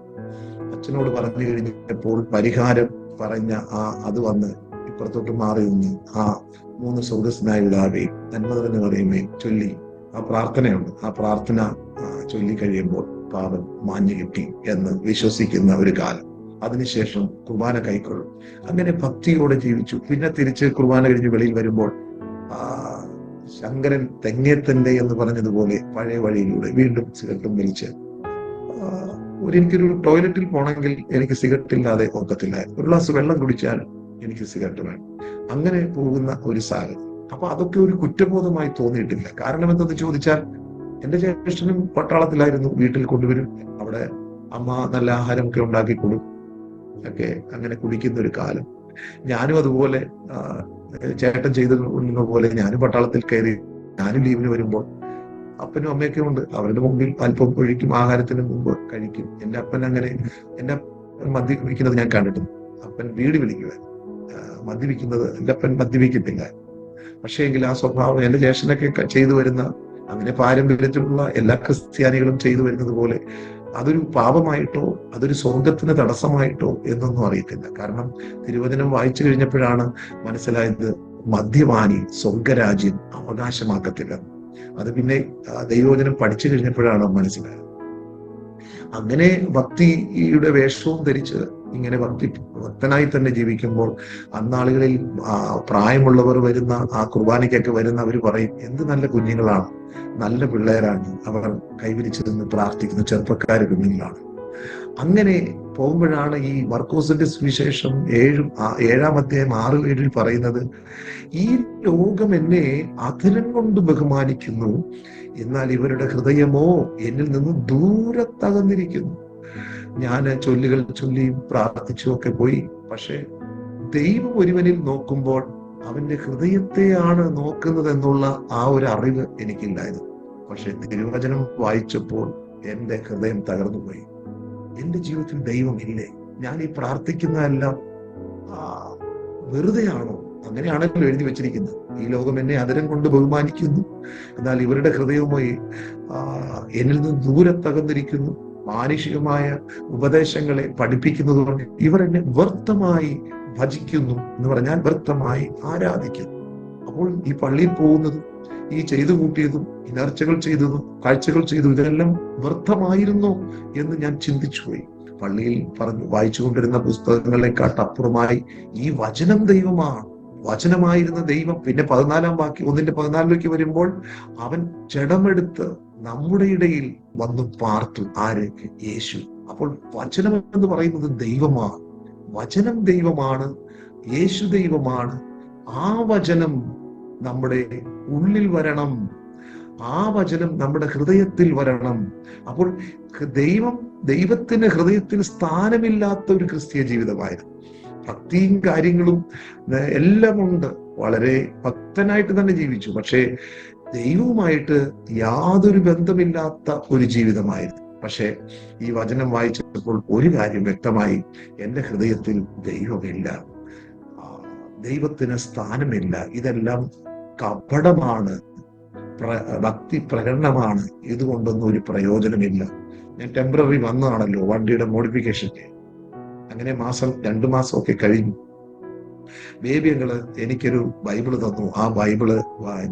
അച്ഛനോട് പറഞ്ഞു കഴിഞ്ഞപ്പോൾ പരിഹാരം പറഞ്ഞ അത് വന്ന് ഇപ്പുറത്തോട്ട് മാറി നിന്ന് ആ 3 സ്വർഗസ്നായ പിതാവേ നന്മ നിറഞ്ഞ പറയുമേ ചൊല്ലി ആ പ്രാർത്ഥനയുണ്ട്. ആ പ്രാർത്ഥന ചൊല്ലി കഴിയുമ്പോൾ പാപം മാഞ്ഞു കിട്ടി എന്ന് വിശ്വസിക്കുന്ന ഒരു കാലം. അതിനുശേഷം കുർബാന കൈക്കൊള്ളും. അങ്ങനെ ഭക്തിയോടെ ജീവിച്ചു. പിന്നെ തിരിച്ച് കുർബാന കഴിഞ്ഞ് വെളിയിൽ വരുമ്പോൾ ശങ്കരൻ തെങ്ങേത്തന്റെ എന്ന് പറഞ്ഞതുപോലെ പഴയ വഴിയിലൂടെ വീണ്ടും സിഗരറ്റും വലിച്ച് എനിക്കൊരു ടോയ്ലറ്റിൽ പോകണമെങ്കിൽ എനിക്ക് സിഗരറ്റ് ഇല്ലാതെ ഒക്കത്തില്ല. ഒരു ഗ്ലാസ് വെള്ളം കുടിച്ചാൽ എനിക്ക് സിഗരറ്റ് വേണം. അങ്ങനെ പോകുന്ന ഒരു സാഹചര്യം. അപ്പൊ അതൊക്കെ ഒരു കുറ്റബോധമായി തോന്നിയിട്ടില്ല. കാരണം എന്തെന്ന് ചോദിച്ചാൽ എന്റെ ജ്യേഷ്ഠനും പട്ടാളത്തിലായിരുന്നു. വീട്ടിൽ കൊണ്ടുവരും, അവിടെ അമ്മ നല്ല ആഹാരമൊക്കെ ഉണ്ടാക്കി കൊടുക്കും, ഒക്കെ അങ്ങനെ കുടിക്കുന്ന ഒരു കാലം. ഞാനും അതുപോലെ ചേട്ടൻ ചെയ്തതുന്ന പോലെ ഞാനും പട്ടാളത്തിൽ കയറി. ഞാനും ലീവിന് വരുമ്പോൾ അപ്പനും അമ്മയൊക്കെ ഉണ്ട്, അവരുടെ മുമ്പിൽ അല്പം ഒഴിക്കും, ആഹാരത്തിന് മുമ്പ് കഴിക്കും. എന്റെ അപ്പൻ അങ്ങനെ എന്റെ മദ്യപിക്കുന്നത് ഞാൻ കണ്ടിട്ടുണ്ട്. അപ്പൻ വീട് വിളിക്കുവാൻ മദ്യപിക്കുന്നത് എന്റെ അപ്പൻ മദ്യപിക്കത്തില്ല. പക്ഷേ എങ്കിൽ ആ സ്വഭാവം എന്റെ ജ്യേഷ്ഠനൊക്കെ ചെയ്തു വരുന്ന, അങ്ങനെ പാരമ്പര്യത്തിലുള്ള എല്ലാ ക്രിസ്ത്യാനികളും ചെയ്തു വരുന്നത് പോലെ അതൊരു പാപമായിട്ടോ അതൊരു സ്വർഗത്തിന് തടസ്സമായിട്ടോ എന്നൊന്നും അറിയത്തില്ല. കാരണം തിരുവചനം വായിച്ചു കഴിഞ്ഞപ്പോഴാണ് മനസ്സിലായത് മദ്യപാനി സ്വർഗരാജ്യം അവകാശമാക്കത്തില്ല. അത് പിന്നെ ദൈവവചനം പഠിച്ചു കഴിഞ്ഞപ്പോഴാണ് മനസ്സിലായത്. അങ്ങനെ ഭക്തിയുടെ വേഷവും ധരിച്ച് ഇങ്ങനെ ഭക്തനായി തന്നെ ജീവിക്കുമ്പോൾ അന്നാളുകളിൽ പ്രായമുള്ളവർ വരുന്ന ആ കുർബാനയ്ക്കൊക്കെ വരുന്ന അവർ പറയും, എന്ത് നല്ല കുഞ്ഞുങ്ങളാണ്, നല്ല പിള്ളേരാണ്, അവർ കൈവിരിച്ചു നിന്ന് പ്രാർത്ഥിക്കുന്ന ചെറുപ്പക്കാർ കുഞ്ഞുങ്ങളാണ്. അങ്ങനെ പോകുമ്പോഴാണ് ഈ മർക്കോസിന്റെ സുവിശേഷം 7-ാം അധ്യായം 6-7 പറയുന്നത്, ഈ ലോകം എന്നെ അധരം കൊണ്ട് ബഹുമാനിക്കുന്നു, എന്നാൽ ഇവരുടെ ഹൃദയമോ എന്നിൽ നിന്ന് ദൂരത്തകന്നിരിക്കുന്നു. ഞാൻ ചൊല്ലുകൾ ചൊല്ലിയും പ്രാർത്ഥിച്ചും ഒക്കെ പോയി, പക്ഷെ ദൈവം ഒരുവനിൽ നോക്കുമ്പോൾ അവന്റെ ഹൃദയത്തെയാണ് നോക്കുന്നത് എന്നുള്ള ആ ഒരു അറിവ് എനിക്കില്ലായിരുന്നു. പക്ഷെ തിരുവചനം വായിച്ചപ്പോൾ എന്റെ ഹൃദയം തകർന്നുപോയി. എന്റെ ജീവിതത്തിൽ ദൈവമില്ലേ? ഞാൻ ഈ പ്രാർത്ഥിക്കുന്നതെല്ലാം വെറുതെയാണോ? അങ്ങനെയാണല്ലോ എഴുതി വെച്ചിരിക്കുന്നത്. ഈ ലോകം എന്നെ അധരം കൊണ്ട് ബഹുമാനിക്കുന്നു, എന്നാൽ ഇവരുടെ ഹൃദയവുമായി എന്നിൽ നിന്ന് ദൂരത്തകന്നിരിക്കുന്നു. മാനുഷികമായ ഉപദേശങ്ങളെ പഠിപ്പിക്കുന്നത് കൊണ്ട് ഇവർ എന്നെ വ്യർത്ഥമായി ഭജിക്കുന്നു എന്ന് പറഞ്ഞാൽ വ്യർത്ഥമായി ആരാധിക്കുന്നു. അപ്പോൾ ഈ പള്ളിയിൽ പോകുന്നതും ഈ ചെയ്തു കൂട്ടിയതും ഈ നേർച്ചകൾ ചെയ്തതും കാഴ്ചകൾ ചെയ്തതും ഇതെല്ലാം വ്യർത്ഥമായിരുന്നോ എന്ന് ഞാൻ ചിന്തിച്ചു പോയി. പള്ളിയിൽ വായിച്ചുകൊണ്ടിരുന്ന പുസ്തകങ്ങളെക്കാട്ടപ്പുറമായി ഈ വചനം ദൈവമാണ്. വചനമായിരുന്ന ദൈവം പിന്നെ 1:14 വരുമ്പോൾ അവൻ ജഡമെടുത്ത് നമ്മുടെ ഇടയിൽ വന്നു പാർത്തു. ആര്? യേശു. അപ്പോൾ വചനം എന്ന് പറയുന്നത് ദൈവമാണ്. വചനം ദൈവമാണ്, യേശു ദൈവമാണ്. ആ വചനം നമ്മുടെ ഉള്ളിൽ വരണം, ആ വചനം നമ്മുടെ ഹൃദയത്തിൽ വരണം. അപ്പോൾ ദൈവത്തിന് ഹൃദയത്തിൽ സ്ഥാനമില്ലാത്ത ഒരു ക്രിസ്തീയ ജീവിതമായിരുന്നു. ഭക്തിയും കാര്യങ്ങളും എല്ലാം ഉണ്ട്, വളരെ ഭക്തനായിട്ട് തന്നെ ജീവിച്ചു. പക്ഷേ ദൈവവുമായിട്ട് യാതൊരു ബന്ധമില്ലാത്ത ഒരു ജീവിതമായിരുന്നു. പക്ഷെ ഈ വചനം വായിച്ചപ്പോൾ ഒരു കാര്യം വ്യക്തമായി, എൻ്റെ ഹൃദയത്തിൽ ദൈവമില്ല, ദൈവത്തിന് സ്ഥാനമില്ല, ഇതെല്ലാം കപടമാണ്, ഭക്തി പ്രകടനമാണ്, ഇതുകൊണ്ടൊന്നും ഒരു പ്രയോജനമില്ല. ഞാൻ ടെമ്പററി വന്നതാണല്ലോ വണ്ടിയുടെ മോഡിഫിക്കേഷന്. അങ്ങനെ 2 മാസമൊക്കെ കഴിഞ്ഞു. ബേബിയങ്ങള് എനിക്കൊരു ബൈബിള് തന്നു. ആ ബൈബിള്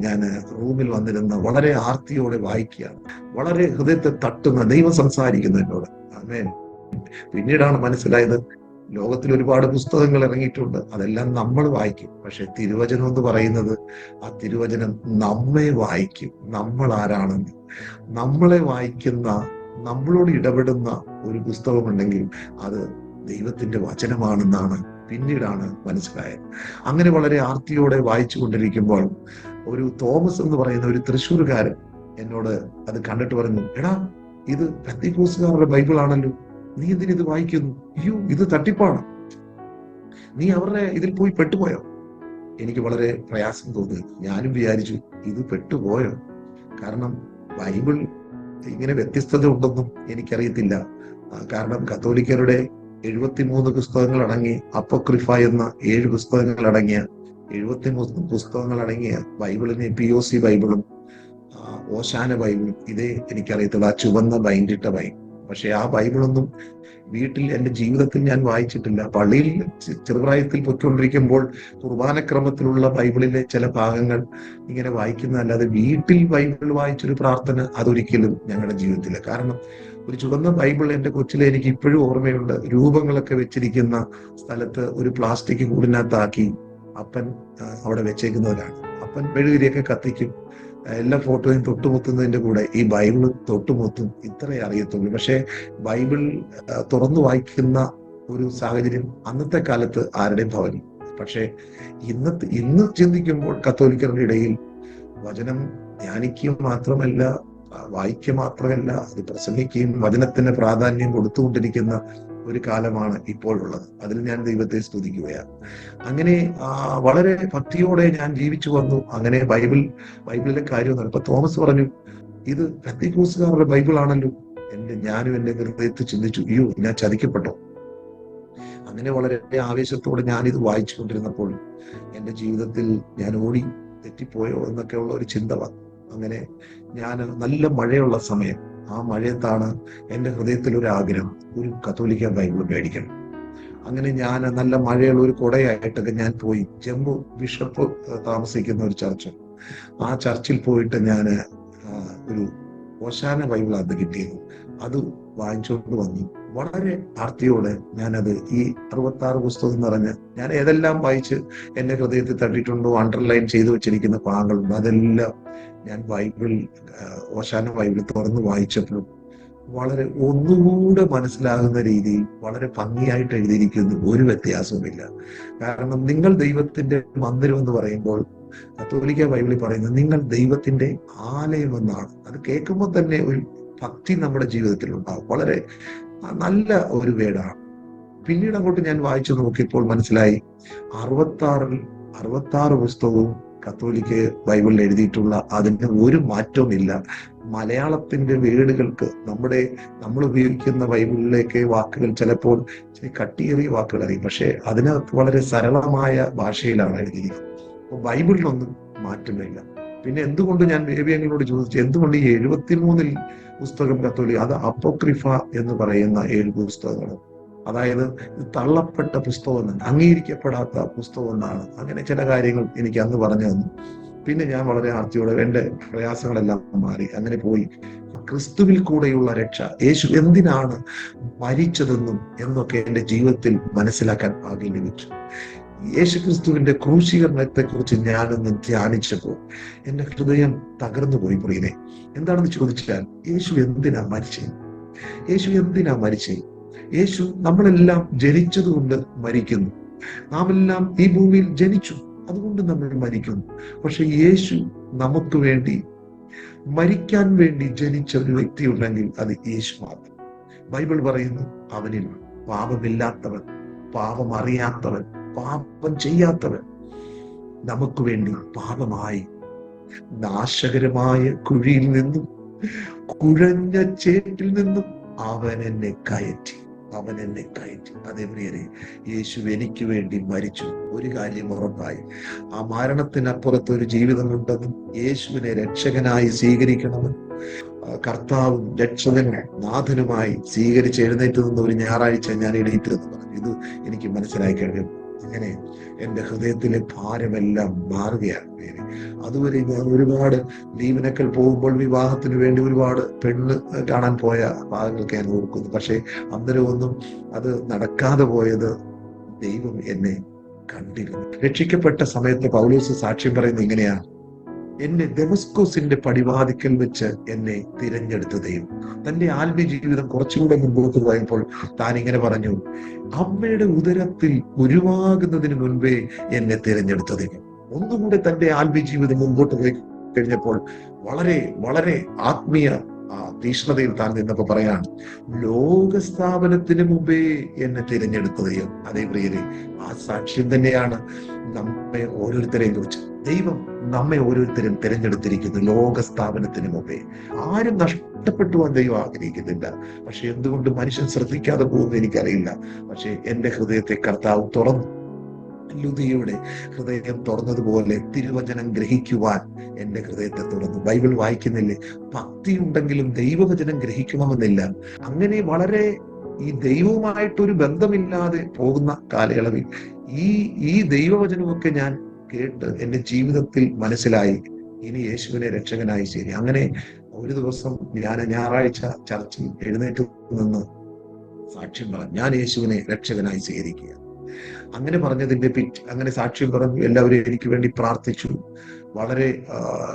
ഞാൻ റൂമിൽ വന്നിരുന്ന് വളരെ ആർത്തിയോടെ വായിക്കുകയാണ്. വളരെ ഹൃദയത്തെ തട്ടുന്ന ദൈവം സംസാരിക്കുന്നു എന്നോട്. ആമേൻ. പിന്നീടാണ് മനസ്സിലായത്, ലോകത്തിൽ ഒരുപാട് പുസ്തകങ്ങൾ ഇറങ്ങിയിട്ടുണ്ട്, അതെല്ലാം നമ്മൾ വായിക്കും. പക്ഷെ തിരുവചനം എന്ന് പറയുന്നത്, ആ തിരുവചനം നമ്മെ വായിക്കും. നമ്മൾ ആരാണെന്ന്, നമ്മളെ വായിക്കുന്ന, നമ്മളോട് ഇടപെടുന്ന ഒരു പുസ്തകമുണ്ടെങ്കിൽ അത് ദൈവത്തിന്റെ വചനമാണെന്നാണ് പിന്നീടാണ് മനസ്സിലായത്. അങ്ങനെ വളരെ ആർത്തിയോടെ വായിച്ചു കൊണ്ടിരിക്കുമ്പോൾ ഒരു തോമസ് എന്ന് പറയുന്ന ഒരു തൃശ്ശൂർകാരൻ എന്നോട് അത് കണ്ടിട്ട് പറഞ്ഞു, എടാ ഇത് പെന്തക്കോസ്തുകാരുടെ ബൈബിളാണല്ലോ, നീ എന്തിനിത് വായിക്കുന്നു? അയ്യോ, ഇത് തട്ടിപ്പാണ്, നീ അവരുടെ ഇതിൽ പോയി പെട്ടുപോയോ? എനിക്ക് വളരെ പ്രയാസം തോന്നി. ഞാനും വിചാരിച്ചു, ഇത് പെട്ടുപോയോ? കാരണം ബൈബിൾ ഇങ്ങനെ വ്യത്യസ്തത ഉണ്ടെന്നും എനിക്കറിയത്തില്ല. കാരണം കത്തോലിക്കരുടെ 73 പുസ്തകങ്ങൾ അടങ്ങി, അപ്പോക്രിഫ എന്ന 7 പുസ്തകങ്ങൾ അടങ്ങിയ 73 പുസ്തകങ്ങൾ അടങ്ങിയ ബൈബിളിനെ POC ബൈബിളും ഓശാന ബൈബിളും ഇതേ എനിക്കറിയത്തുള്ളൂ, ആ ചുവന്ന ബൈൻഡിട്ട ബൈബിൾ. പക്ഷെ ആ ബൈബിളൊന്നും വീട്ടിൽ എൻ്റെ ജീവിതത്തിൽ ഞാൻ വായിച്ചിട്ടില്ല. പള്ളിയിൽ ചെറുപ്രായത്തിൽ പൊയ്ക്കൊണ്ടിരിക്കുമ്പോൾ കുർബാനക്രമത്തിലുള്ള ബൈബിളിലെ ചില ഭാഗങ്ങൾ ഇങ്ങനെ വായിക്കുന്നതല്ലാതെ വീട്ടിൽ ബൈബിൾ വായിച്ചൊരു പ്രാർത്ഥന അതൊരിക്കലും ഞങ്ങളുടെ ജീവിതത്തില്ല. കാരണം ഒരു ചുവന്ന ബൈബിൾ എൻ്റെ കൊച്ചിലെ എനിക്ക് ഇപ്പോഴും ഓർമ്മയുണ്ട്. രൂപങ്ങളൊക്കെ വെച്ചിരിക്കുന്ന സ്ഥലത്ത് ഒരു പ്ലാസ്റ്റിക് കൂടിനകത്താക്കി അപ്പൻ അവിടെ വെച്ചേക്കുന്നവരാണ്. അപ്പൻ മെഴുകുതിരിയൊക്കെ കത്തിക്കും, എല്ലാ ഫോട്ടോയും തൊട്ടുമുത്തുന്നതിന്റെ കൂടെ ഈ ബൈബിൾ തൊട്ടുമുത്തും. ഇത്രേ അറിയത്തുള്ളൂ. പക്ഷെ ബൈബിൾ തുറന്നു വായിക്കുന്ന ഒരു സാഹചര്യം അന്നത്തെ കാലത്ത് ആരുടെയും ഭവനിൽ. പക്ഷെ ഇന്ന് ചിന്തിക്കുമ്പോൾ കത്തോലിക്കരുടെ ഇടയിൽ വചനം ധ്യാനിക്കുക മാത്രമല്ല, വായിക്കുക മാത്രമല്ല, അത് പ്രസംഗിക്കുകയും വചനത്തിന് പ്രാധാന്യം കൊടുത്തുകൊണ്ടിരിക്കുന്ന ഒരു കാലമാണ് ഇപ്പോഴുള്ളത്. അതിൽ ഞാൻ ദൈവത്തെ സ്തുതിക്കുകയാണ്. അങ്ങനെ വളരെ ഭക്തിയോടെ ഞാൻ ജീവിച്ചു വന്നു. അങ്ങനെ ബൈബിളിലെ കാര്യം ഇപ്പൊ തോമസ് പറഞ്ഞു, ഇത് പെന്തക്കോസ്തുകാരുടെ ബൈബിൾ ആണല്ലോ. ഞാനും എൻ്റെ ഹൃദയത്തിൽ ചിന്തിച്ചു, അയ്യോ, ഞാൻ ചതിക്കപ്പെട്ടോ? അങ്ങനെ വളരെ ആവേശത്തോടെ ഞാനിത് വായിച്ചു കൊണ്ടിരുന്നപ്പോൾ എൻ്റെ ജീവിതത്തിൽ ഞാൻ ഓടി തെറ്റിപ്പോയോ എന്നൊക്കെയുള്ള ഒരു ചിന്ത വന്നു. അങ്ങനെ ഞാൻ നല്ല മഴയുള്ള സമയം, ആ മഴയത്താണ് എൻ്റെ ഹൃദയത്തിൽ ഒരു ആഗ്രഹം, ഒരു കത്തോലിക്ക ബൈബിൾ മേടിക്കണം. അങ്ങനെ ഞാൻ നല്ല മഴയുള്ള ഒരു കുടയായിട്ടൊക്കെ ഞാൻ പോയി ജംബു ബിഷപ്പ് താമസിക്കുന്ന ഒരു ചർച്ച്, ആ ചർച്ചിൽ പോയിട്ട് ഞാൻ ഒരു ഓശാന ബൈബിൾ അത് കിട്ടിയത്, അത് വാങ്ങിച്ചുകൊണ്ട് വന്നു. വളരെ ആർത്തിയോടെ ഞാനത് ഈ 66 പുസ്തകം നിറഞ്ഞ് ഞാൻ ഏതെല്ലാം വായിച്ച് എൻ്റെ ഹൃദയത്തിൽ തട്ടിയിട്ടുണ്ടോ, അണ്ടർലൈൻ ചെയ്തു വെച്ചിരിക്കുന്ന ഭാഗങ്ങളുണ്ട്, അതെല്ലാം ഞാൻ ഓശാന ബൈബിൾ തുറന്ന് വായിച്ചപ്പോഴും വളരെ ഒന്നുകൂടെ മനസ്സിലാകുന്ന രീതിയിൽ വളരെ ഭംഗിയായിട്ട് എഴുതിയിരിക്കുന്നു. ഒരു വ്യത്യാസവുമില്ല. കാരണം നിങ്ങൾ ദൈവത്തിന്റെ മന്ദിരം എന്ന് പറയുമ്പോൾ കത്തോലിക്ക ബൈബിളിൽ പറയുന്നത് നിങ്ങൾ ദൈവത്തിന്റെ ആലയം എന്നാണ്. അത് കേൾക്കുമ്പോൾ തന്നെ ഒരു ഭക്തി നമ്മുടെ ജീവിതത്തിൽ ഉണ്ടാകും. വളരെ നല്ല ഒരു വേടാണ്. പിന്നീട് അങ്ങോട്ട് ഞാൻ വായിച്ചു നോക്കിയപ്പോൾ മനസ്സിലായി, 66 പുസ്തകവും കത്തോലിക്ക ബൈബിളിൽ എഴുതിയിട്ടുള്ള അതിന് ഒരു മാറ്റവും ഇല്ല. മലയാളത്തിന്റെ വേടുകൾക്ക് നമ്മൾ ഉപയോഗിക്കുന്ന ബൈബിളിലേക്ക് വാക്കുകൾ ചിലപ്പോൾ കട്ടിയേറിയ വാക്കുകളായിരിക്കും, പക്ഷെ അതിനകത്ത് വളരെ സരളമായ ഭാഷയിലാണ് എഴുതിയിരിക്കുന്നത്. അപ്പൊ ബൈബിളിനൊന്നും മാറ്റമില്ല. പിന്നെ എന്തുകൊണ്ട് ഞാൻ ബേബിയങ്ങളോട് ചോദിച്ചു, എന്തുകൊണ്ട് ഈ 73 പുസ്തകം കത്തോലിക്ക, അത് അപ്പോക്രിഫ എന്ന് പറയുന്ന 7 പുസ്തകങ്ങൾ, അതായത് തള്ളപ്പെട്ട പുസ്തകം, അംഗീകരിക്കപ്പെടാത്ത പുസ്തകം എന്നാണ്. അങ്ങനെ ചില കാര്യങ്ങൾ എനിക്ക് അന്ന് പറഞ്ഞു തന്നു. പിന്നെ ഞാൻ വളരെ ആർത്തിയോടെ എൻ്റെ പ്രയാസങ്ങളെല്ലാം മാറി അങ്ങനെ പോയി ക്രിസ്തുവിൽ കൂടെയുള്ള രക്ഷ, യേശു എന്തിനാണ് മരിച്ചതെന്നും എന്നൊക്കെ എൻ്റെ ജീവിതത്തിൽ മനസ്സിലാക്കാൻ ഭാഗ്യം ലഭിച്ചു. യേശു ക്രിസ്തുവിന്റെ ക്രൂശീകരണത്തെ കുറിച്ച് ഞാനൊന്ന് ധ്യാനിച്ചപ്പോൾ എന്റെ ഹൃദയം തകർന്നു പോയി. പ്രിയനെ, എന്താണെന്ന് ചോദിച്ചാൽ, യേശു എന്തിനാ മരിച്ചത്? യേശു എന്തിനാ മരിച്ചത്? യേശു നമ്മളെല്ലാം ജനിച്ചതുകൊണ്ട് മരിക്കുന്നു. നാം എല്ലാം ഈ ഭൂമിയിൽ ജനിച്ചു, അതുകൊണ്ട് നമ്മൾ മരിക്കുന്നു. പക്ഷെ യേശു നമുക്ക് വേണ്ടി മരിക്കാൻ വേണ്ടി ജനിച്ച ഒരു വ്യക്തി ഉണ്ടെങ്കിൽ അത് യേശു മാത്രം. ബൈബിൾ പറയുന്നു, അവനിൽ പാപമില്ലാത്തവൻ, പാപം അറിയാത്തവൻ, പാപം ചെയ്യാത്തവൻ നമുക്ക് വേണ്ടി പാപമായി നാശകരമായ കുഴിയിൽ നിന്നും കുഴഞ്ഞ ചേറ്റിൽ നിന്നും അവൻ എന്നെ കയറ്റി. അതേ പ്രിയരെ, യേശു എനിക്ക് വേണ്ടി മരിച്ചു. ഒരു കാര്യം ഉറപ്പായി, ആ മരണത്തിനപ്പുറത്ത് ഒരു ജീവിതമുണ്ടെന്നും യേശുവിനെ രക്ഷകനായി സ്വീകരിക്കണമെന്നും കർത്താവും രക്ഷകനും നാഥനുമായി സ്വീകരിച്ച് എഴുന്നേറ്റ് നിന്ന് ഒരു ഞായറാഴ്ച ഞാൻ എഴുന്നേറ്റിരുന്നു പറഞ്ഞു. ഇത് എനിക്ക് മനസ്സിലായി കഴിഞ്ഞു. അങ്ങനെ എൻ്റെ ഹൃദയത്തിലെ ഭാരമെല്ലാം മാറുകയാണ്. അതുവരെ ഞാൻ ഒരുപാട് ലീവിനൊക്കെ പോകുമ്പോൾ വിവാഹത്തിന് വേണ്ടി ഒരുപാട് പെണ്ണ് കാണാൻ പോയ ഭാഗങ്ങളൊക്കെ ഞാൻ ഓർക്കുന്നു. പക്ഷെ അന്നേരമൊന്നും അത് നടക്കാതെ പോയത് ദൈവം എന്നെ കണ്ടിരുന്നു. രക്ഷിക്കപ്പെട്ട സമയത്ത് പൗലോസ് സാക്ഷ്യം പറയുന്നത് ഇങ്ങനെയാണ്: എന്നെ ദമസ്കോസിന്റെ പടിവാതിക്കൽ വെച്ച് എന്നെ തിരഞ്ഞെടുത്ത ദൈവം. തന്റെ ആത്മീയ ജീവിതം കുറച്ചുകൂടെ മുമ്പോട്ട് പോയപ്പോൾ താൻ ഇങ്ങനെ പറഞ്ഞു: അമ്മയുടെ ഉദരത്തിൽ ഉരുവാകുന്നതിന് മുൻപേ എന്നെ തിരഞ്ഞെടുത്ത ദൈവം. ഒന്നുകൂടെ തന്റെ ആത്മീയ ജീവിതം മുമ്പോട്ട് പോയി കഴിഞ്ഞപ്പോൾ വളരെ വളരെ ആത്മീയ തീഷ്ണതയിൽ താൻ നിന്നപ്പോ പറയാണ്: ലോകസ്ഥാപനത്തിന് മുമ്പേ എന്നെ തിരഞ്ഞെടുത്ത ദൈവം. അതേ പ്രിയരെ, ആ സാക്ഷ്യം തന്നെയാണ് നമ്മെ ഓരോരുത്തരെയും കുറിച്ച്. ദൈവം നമ്മെ ഓരോരുത്തരും തിരഞ്ഞെടുത്തിരിക്കുന്നു ലോകസ്ഥാപനത്തിന് മുമ്പേ. ആരും നഷ്ടപ്പെട്ടുവാൻ ദൈവം ആഗ്രഹിക്കുന്നില്ല. പക്ഷെ എന്തുകൊണ്ട് മനുഷ്യൻ ശ്രദ്ധിക്കാതെ പോകുന്നത് എനിക്കറിയില്ല. പക്ഷെ എന്റെ ഹൃദയത്തെ കർത്താവ് തുറന്നു. ലുദിയുടെ ഹൃദയം തുറന്നതുപോലെ തിരുവചനം ഗ്രഹിക്കുവാൻ എന്റെ ഹൃദയത്തെ തുറന്നു. ബൈബിൾ വായിക്കുന്നില്ലേ, ഭക്തി ഉണ്ടെങ്കിലും ദൈവവചനം ഗ്രഹിക്കണമെന്നില്ല. അങ്ങനെ വളരെ ഈ ദൈവവുമായിട്ടൊരു ബന്ധമില്ലാതെ പോകുന്ന കാലയളവിൽ ഈ ദൈവവചനമൊക്കെ ഞാൻ കേട്ട് എന്റെ ജീവിതത്തിൽ മനസ്സിലായി, ഇനി യേശുവിനെ രക്ഷകനായി ശരി. അങ്ങനെ ഒരു ദിവസം ഞാൻ ഞായറാഴ്ച ചർച്ചിൽ എഴുന്നേറ്റ് നിന്ന് സാക്ഷ്യം പറഞ്ഞു, ഞാൻ യേശുവിനെ രക്ഷകനായി സ്വീകരിക്കുക. അങ്ങനെ പറഞ്ഞതിന്റെ അങ്ങനെ സാക്ഷ്യം പറഞ്ഞു. എല്ലാവരും എനിക്ക് വേണ്ടി പ്രാർത്ഥിച്ചു. വളരെ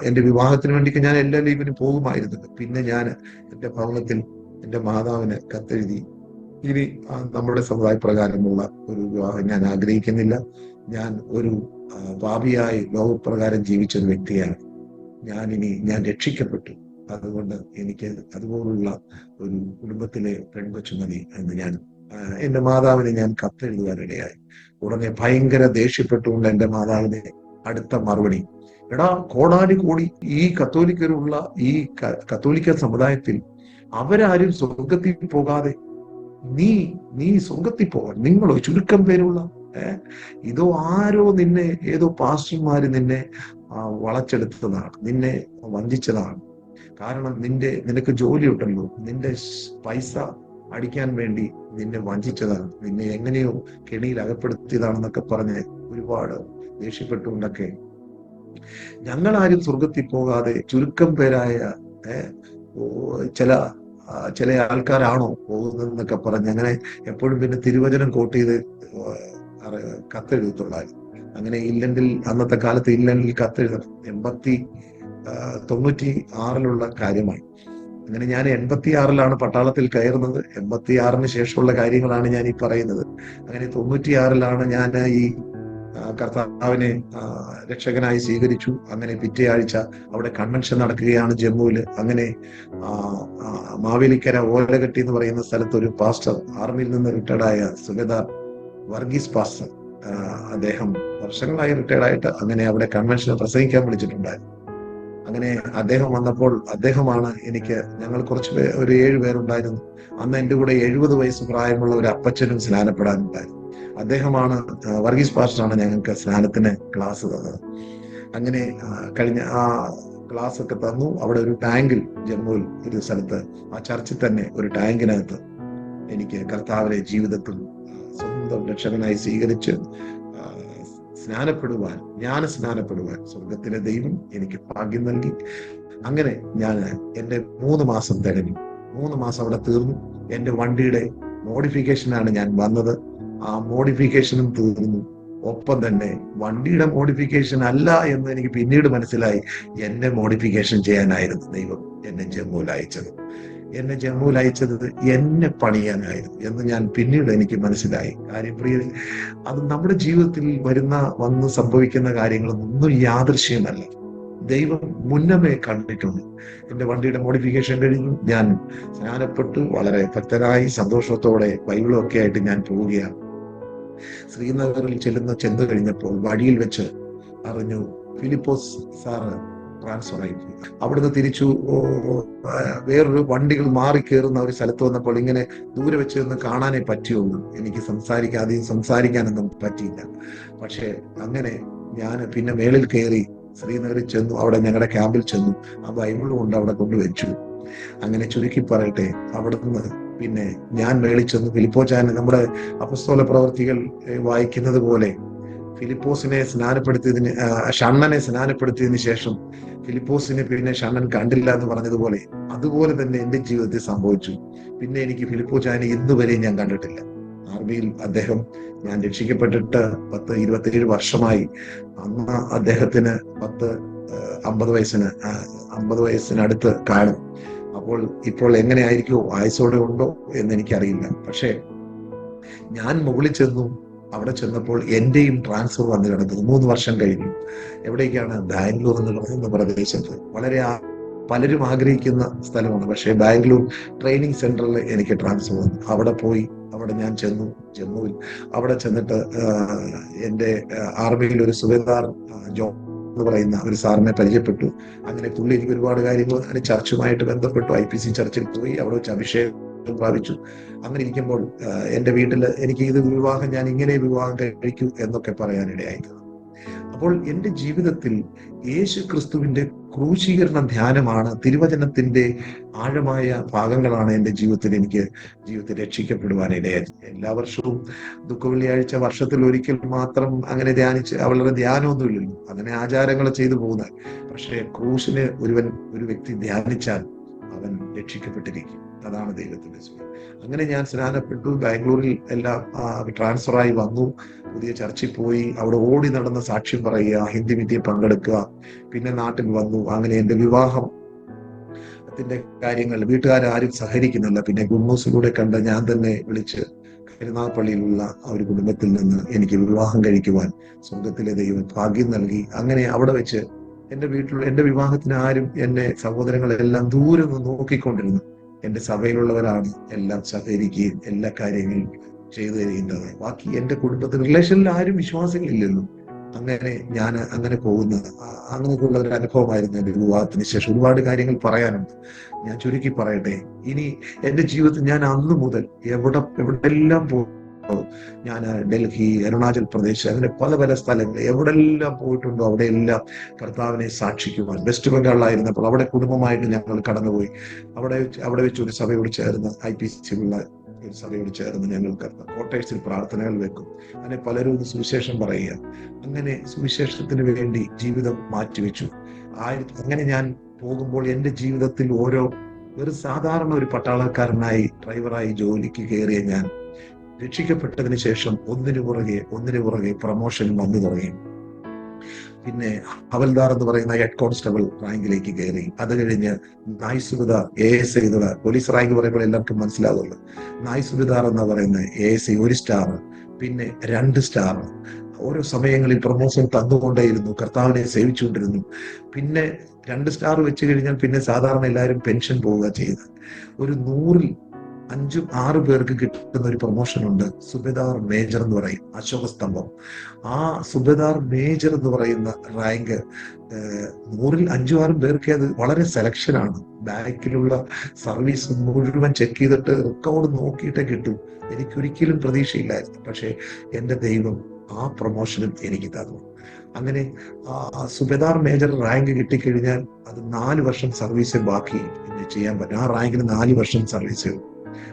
എന്റെ വിവാഹത്തിന് വേണ്ടി ഞാൻ എല്ലാ ലീവിനും പോകുമായിരുന്നു. പിന്നെ ഞാൻ എന്റെ ഭവനത്തിൽ എന്റെ മാതാവിന് കത്തെഴുതി, ഇനി നമ്മുടെ സമുദായ പ്രകാരമുള്ള ഒരു വിവാഹം ഞാൻ ആഗ്രഹിക്കുന്നില്ല. ഞാൻ ഒരു പാപിയായി ലോകപ്രകാരം ജീവിച്ച ഒരു വ്യക്തിയാണ്. ഞാൻ രക്ഷിക്കപ്പെട്ടു. അതുകൊണ്ട് എനിക്ക് അതുപോലുള്ള ഒരു കുടുംബത്തിലെ പെൺകൊച്ചു മതി എന്ന് ഞാൻ എന്റെ മാതാവിനെ ഞാൻ കത്തെഴുതുവാനിടയായി. ഉടനെ ഭയങ്കര ദേഷ്യപ്പെട്ടുകൊണ്ട് എന്റെ മാതാവിനെ അടുത്ത മറുപടി: എടാ, കോടാലി കോടി ഈ കത്തോലിക്കരുള്ള ഈ കത്തോലിക്ക സമുദായത്തിൽ അവരാരും സ്വർഗത്തിൽ പോകാതെ നീ സ്വർഗത്തിൽ പോകാൻ നിങ്ങളോ ചുരുക്കം പേരുള്ള ഇതോ ആരോ നിന്നെ, ഏതോ പാസ്റ്റർമാര് നിന്നെ വളച്ചെടുത്തതാണ്, നിന്നെ വഞ്ചിച്ചതാണ്. കാരണം നിനക്ക് ജോലി ഉണ്ടല്ലോ, നിന്റെ പൈസ അടിക്കാൻ വേണ്ടി നിന്നെ വഞ്ചിച്ചതാണ്, നിന്നെ എങ്ങനെയോ കെണിയിൽ അകപ്പെടുത്തിയതാണെന്നൊക്കെ പറഞ്ഞ് ഒരുപാട് ദേഷ്യപ്പെട്ടുകൊണ്ടൊക്കെ ഞങ്ങളാരും സ്വർഗത്തിൽ പോകാതെ ചുരുക്കം പേരായ ചില ആൾക്കാരാണോ പോകുന്നതെന്നൊക്കെ പറഞ്ഞ് അങ്ങനെ എപ്പോഴും പിന്നെ തിരുവചനം കോട്ട് ചെയ്ത് കത്തെഴുതത്തുള്ളായിരുന്നു. അങ്ങനെ അന്നത്തെ കാലത്ത് ഇല്ലണ്ടിൽ കത്തെഴുതണം 96 കാര്യമായി. അങ്ങനെ ഞാൻ 86 പട്ടാളത്തിൽ കയറുന്നത്. 86 ശേഷമുള്ള കാര്യങ്ങളാണ് ഞാൻ ഈ പറയുന്നത്. അങ്ങനെ 96 ഞാൻ ഈ കർത്താവിനെ രക്ഷകനായി സ്വീകരിച്ചു. അങ്ങനെ പിറ്റേ ആഴ്ച അവിടെ കൺവെൻഷൻ നടക്കുകയാണ് ജമ്മുവില്. അങ്ങനെ മാവേലിക്കര ഓലകെട്ടി എന്ന് പറയുന്ന സ്ഥലത്ത് ഒരു പാസ്റ്റർ, ആർമിയിൽ നിന്ന് റിട്ടയർഡായ സുബേദാർ വർഗീസ് പാസ്റ്റർ, അദ്ദേഹം വർഷങ്ങളായി റിട്ടയർഡായിട്ട് അങ്ങനെ അവിടെ കൺവെൻഷന് പ്രസംഗിക്കാൻ വിളിച്ചിട്ടുണ്ടായിരുന്നു. അങ്ങനെ അദ്ദേഹം വന്നപ്പോൾ അദ്ദേഹമാണ് ഞങ്ങൾ ഒരു 7 പേരുണ്ടായിരുന്നു. അന്ന് എൻ്റെ കൂടെ 70 വയസ്സ് പ്രായമുള്ള ഒരു അപ്പച്ചനും സ്നാനപ്പെടാനുണ്ടായിരുന്നു. അദ്ദേഹമാണ്, വർഗീസ് പാസ്റ്ററാണ് ഞങ്ങൾക്ക് സ്നാനത്തിന് ക്ലാസ് തന്നത്. അങ്ങനെ കഴിഞ്ഞ ആ ക്ലാസ് ഒക്കെ തന്നു. അവിടെ ഒരു ടാങ്കിൽ, ജമ്മുവിൽ ഒരു സ്ഥലത്ത് ആ ചർച്ചിൽ തന്നെ ഒരു ടാങ്കിനകത്ത് എനിക്ക് കർത്താവിനെ ജീവിതത്തിൽ സ്വന്തം രക്ഷകനായി സ്വീകരിച്ച് സ്നാനപ്പെടുവാൻ, സ്നാനപ്പെടുവാൻ സ്വർഗത്തിലെ ദൈവം എനിക്ക് ഭാഗ്യം നൽകി. അങ്ങനെ ഞാൻ എന്റെ 3 മാസം തികഞ്ഞു. 3 മാസം അവിടെ തീർന്നു. എന്റെ വണ്ടിയുടെ മോഡിഫിക്കേഷനാണ് ഞാൻ വന്നത്. ആ മോഡിഫിക്കേഷനും തീർന്നു. ഒപ്പം തന്നെ വണ്ടിയുടെ മോഡിഫിക്കേഷൻ അല്ല എന്ന് എനിക്ക് പിന്നീട് മനസ്സിലായി. എന്നെ മോഡിഫിക്കേഷൻ ചെയ്യാനായിരുന്നു ദൈവം എന്നെ ജമ്മുവിൽ അയച്ചത്. എന്നെ പണിയാനായിരുന്നു എന്ന് ഞാൻ പിന്നീട് എനിക്ക് മനസ്സിലായി. കാര്യം പ്രിയ, അത് നമ്മുടെ ജീവിതത്തിൽ വന്ന് സംഭവിക്കുന്ന കാര്യങ്ങളൊന്നും യാദൃശ്യമല്ല. ദൈവം മുന്നമേ കണ്ടിട്ടുണ്ട്. എന്റെ വണ്ടിയുടെ മോഡിഫിക്കേഷൻ കഴിഞ്ഞു. ഞാൻ സ്നാനപ്പെട്ടു വളരെ ഭക്തനായി സന്തോഷത്തോടെ ബൈബിളൊക്കെ ആയിട്ട് ഞാൻ പോവുകയാണ്. ശ്രീനഗറിൽ ചെന്നു കഴിഞ്ഞപ്പോൾ വഴിയിൽ വെച്ച് അറിഞ്ഞു ഫിലിപ്പോസ് സാറ് ട്രാൻസ്ഫർ ആയി. അവിടുന്ന് തിരിച്ചു വേറൊരു വണ്ടികൾ മാറി കയറുന്ന ഒരു സ്ഥലത്ത് വന്നപ്പോൾ ഇങ്ങനെ ദൂരെ വെച്ച് ഒന്ന് കാണാനേ പറ്റിയുള്ളൂ. എനിക്ക് അധികം സംസാരിക്കാനൊന്നും പറ്റിയില്ല. പക്ഷെ അങ്ങനെ ഞാൻ പിന്നെ മേളിൽ കയറി ശ്രീനഗറിൽ ചെന്നു. അവിടെ ഞങ്ങളുടെ ക്യാമ്പിൽ ചെന്നു. ആ ബൈബിൾ കൊണ്ട് അവിടെ കൊണ്ടുവച്ചു. അങ്ങനെ ചുരുക്കി പറയട്ടെ, അവിടുന്ന് പിന്നെ ഞാൻ മേളിൽ ചെന്നു. ഫിലിപ്പോച്ചാൻ നമ്മുടെ അപ്പസ്തോല പ്രവർത്തികൾ വായിക്കുന്നത് പോലെ ഫിലിപ്പോസിനെ ഷണ്ണനെ സ്നാനപ്പെടുത്തിയതിന് ശേഷം ഫിലിപ്പോസിനെ പിന്നെ ഷണ്ണൻ കണ്ടില്ല എന്ന് പറഞ്ഞതുപോലെ അതുപോലെ തന്നെ എന്റെ ജീവിതത്തിൽ സംഭവിച്ചു. പിന്നെ എനിക്ക് ഫിലിപ്പോച്ചാനെ ഇന്നുവരെയും ഞാൻ കണ്ടിട്ടില്ല. ആർമിയിൽ അദ്ദേഹം, ഞാൻ രക്ഷിക്കപ്പെട്ടിട്ട് 27 വർഷമായി. അന്ന് അദ്ദേഹത്തിന് 50 വയസ്സിനടുത്ത് കാണും. അപ്പോൾ ഇപ്പോൾ എങ്ങനെയായിരിക്കുമോ, ആയുസോടെ ഉണ്ടോ എന്ന് എനിക്കറിയില്ല. പക്ഷെ ഞാൻ മുകളിൽ ചെന്നു. അവിടെ ചെന്നപ്പോൾ എന്റെയും ട്രാൻസ്ഫർ വന്നു കിടക്കുന്നു. 3 വർഷം കഴിഞ്ഞു. എവിടേക്കാണ്? ബാംഗ്ലൂർ എന്ന് പറയുന്ന പ്രദേശത്ത്. വളരെ പലരും ആഗ്രഹിക്കുന്ന സ്ഥലമാണ്. പക്ഷേ ബാംഗ്ലൂർ ട്രെയിനിങ് സെന്ററിൽ എനിക്ക് ട്രാൻസ്ഫർ വന്നു. അവിടെ ഞാൻ ചെന്നു ജമ്മുവിൽ. അവിടെ ചെന്നിട്ട് എന്റെ ആർമിയിൽ ഒരു സുബേദാർ ജോൺ എന്ന് പറയുന്ന ഒരു സാറിനെ പരിചയപ്പെട്ടു. അങ്ങനെ പുള്ളി എനിക്ക് ഒരുപാട് കാര്യങ്ങൾ, അങ്ങനെ ചർച്ചുമായിട്ട് ബന്ധപ്പെട്ടു. IPC ചർച്ചിൽ പോയി. അവിടെ വെച്ച് അഭിഷേകം പ്രാപിച്ചു. അങ്ങനെ ഇരിക്കുമ്പോൾ എന്റെ വീട്ടില് എനിക്ക് ഞാൻ ഇങ്ങനെ വിവാഹം കഴിക്കൂ എന്നൊക്കെ പറയാനിടയായി. അപ്പോൾ എന്റെ ജീവിതത്തിൽ യേശു ക്രിസ്തുവിന്റെ ക്രൂശീകരണ ധ്യാനമാണ്, തിരുവചനത്തിന്റെ ആഴമായ ഭാഗങ്ങളാണ് എന്റെ ജീവിതത്തിൽ രക്ഷിക്കപ്പെടുവാനിടയായി. എല്ലാ വർഷവും ദുഃഖവെള്ളിയാഴ്ച വർഷത്തിൽ ഒരിക്കൽ മാത്രം അങ്ങനെ ധ്യാനിച്ച് വളരെ ധ്യാനമൊന്നുമില്ലല്ലോ, അങ്ങനെ ആചാരങ്ങൾ ചെയ്തു പോകുന്നത്. പക്ഷേ ക്രൂശിനെ ഒരു വ്യക്തി ധ്യാനിച്ചാൽ അവൻ രക്ഷിക്കപ്പെട്ടിരിക്കും. അതാണ് ദൈവത്തിന്റെ സ്നേഹം. അങ്ങനെ ഞാൻ സ്നാനപ്പെട്ടു. ബാംഗ്ലൂരിൽ എല്ലാം ട്രാൻസ്ഫറായി വന്നു. പുതിയ ചർച്ചിൽ പോയി. അവിടെ ഓടി നടന്ന സാക്ഷ്യം പറയുക, ഹിന്ദി വിദ്യ പങ്കെടുക്കുക. പിന്നെ നാട്ടിൽ വന്നു. അങ്ങനെ എന്റെ വിവാഹത്തിന്റെ കാര്യങ്ങൾ വീട്ടുകാരും സഹകരിക്കുന്നില്ല. പിന്നെ ഗുഡ്ന്യൂസിലൂടെ കണ്ട ഞാൻ തന്നെ വിളിച്ച് പെരുന്നാൾപ്പള്ളിയിലുള്ള ആ ഒരു കുടുംബത്തിൽ നിന്ന് എനിക്ക് വിവാഹം കഴിക്കുവാൻ സ്വർഗത്തിലെ ദൈവം ഭാഗ്യം നൽകി. അങ്ങനെ അവിടെ വെച്ച് എന്റെ വിവാഹത്തിന് എന്റെ സഹോദരങ്ങളെല്ലാം ദൂരെ നിന്ന് നോക്കിക്കൊണ്ടിരുന്നു. എന്റെ സഭയിലുള്ളവരാണ് എല്ലാം സഹകരിക്കുകയും എല്ലാ കാര്യങ്ങളും ചെയ്തു തരുന്നത്. ബാക്കി എന്റെ കുടുംബത്തിൽ റിലേഷനിൽ ആരും വിശ്വാസികളില്ലല്ലോ. അങ്ങനെ ഞാൻ അങ്ങനെയൊക്കെയുള്ള ഒരു അനുഭവമായിരുന്നു എന്റെ വിവാഹത്തിന് ശേഷം. ഒരുപാട് കാര്യങ്ങൾ പറയാനുണ്ട്. ഞാൻ ചുരുക്കി പറയട്ടെ. ഇനി എന്റെ ജീവിതത്തിൽ ഞാൻ അന്ന് മുതൽ എവിടെല്ലാം ഞാൻ ഡൽഹി, അരുണാചൽ പ്രദേശ്, അങ്ങനെ പല സ്ഥലങ്ങൾ എവിടെല്ലാം പോയിട്ടുണ്ടോ അവിടെയെല്ലാം കർത്താവിനെ സാക്ഷിക്കുവാൻ. വെസ്റ്റ് ബംഗാളിലായിരുന്നപ്പോൾ അവിടെ കുടുംബമായിട്ട് ഞങ്ങൾ കടന്നുപോയി. അവിടെ വെച്ച് ഒരു സഭയോട് ചേർന്ന് IPC ഉള്ള ഒരു സഭയോട് ചേർന്ന് ഞങ്ങൾ ക്വാർട്ടേഴ്സിൽ പ്രാർത്ഥനകൾ വെക്കും. അങ്ങനെ പലരും സുവിശേഷം പറയുക. അങ്ങനെ സുവിശേഷത്തിന് വേണ്ടി ജീവിതം മാറ്റിവെച്ചു. അങ്ങനെ ഞാൻ പോകുമ്പോൾ എന്റെ ജീവിതത്തിൽ ഒരു സാധാരണ ഒരു പട്ടാളക്കാരനായി ഡ്രൈവറായി ജോലിക്ക് കയറിയ ഞാൻ രക്ഷിക്കപ്പെട്ടതിന് ശേഷം ഒന്നിനു പുറകെ പ്രൊമോഷൻ വന്നു തുടങ്ങി. പിന്നെ ഹവൽദാർ എന്ന് പറയുന്ന ഹെഡ് കോൺസ്റ്റബിൾ റാങ്കിലേക്ക് കയറി. അത് കഴിഞ്ഞ് നായ് സുബേദാർ ASI പോലീസ് റാങ്ക് പറയുമ്പോൾ എല്ലാവർക്കും മനസ്സിലാവുമല്ലോ. നായ് സുബേദാർ എന്ന് പറയുന്ന ASI 1 സ്റ്റാർ, പിന്നെ 2 സ്റ്റാർ. ഓരോ സമയങ്ങളിൽ പ്രൊമോഷൻ തന്നുകൊണ്ടേയിരുന്നു. കർത്താവിനെ സേവിച്ചുകൊണ്ടിരുന്നു. പിന്നെ 2 സ്റ്റാർ വെച്ച് കഴിഞ്ഞാൽ പിന്നെ സാധാരണ എല്ലാവരും പെൻഷൻ പോവുക ചെയ്യുന്നത്. ഒരു 100-ൽ 5-6 പേർക്ക് കിട്ടുന്ന ഒരു പ്രൊമോഷൻ ഉണ്ട്. സുബേദാർ മേജർ എന്ന് പറയും, അശോക സ്തംഭം. ആ സുബേദാർ മേജർ എന്ന് പറയുന്ന റാങ്ക് 100-ൽ 5-6 പേർക്ക് അത് വളരെ സെലക്ഷനാണ്. ബാക്കിലുള്ള സർവീസ് മുഴുവൻ ചെക്ക് ചെയ്തിട്ട് റെക്കോർഡ് നോക്കിയിട്ടേ കിട്ടും. എനിക്കൊരിക്കലും പ്രതീക്ഷയില്ലായിരുന്നു. പക്ഷെ എന്റെ ദൈവം ആ പ്രൊമോഷനും എനിക്ക് തന്നു. അങ്ങനെ സുബേദാർ മേജർ റാങ്ക് കിട്ടിക്കഴിഞ്ഞാൽ അത് 4 വർഷം സർവീസ് ബാക്കി ചെയ്യാൻ പറ്റും. ആ റാങ്കിന് 4 വർഷം സർവീസ്,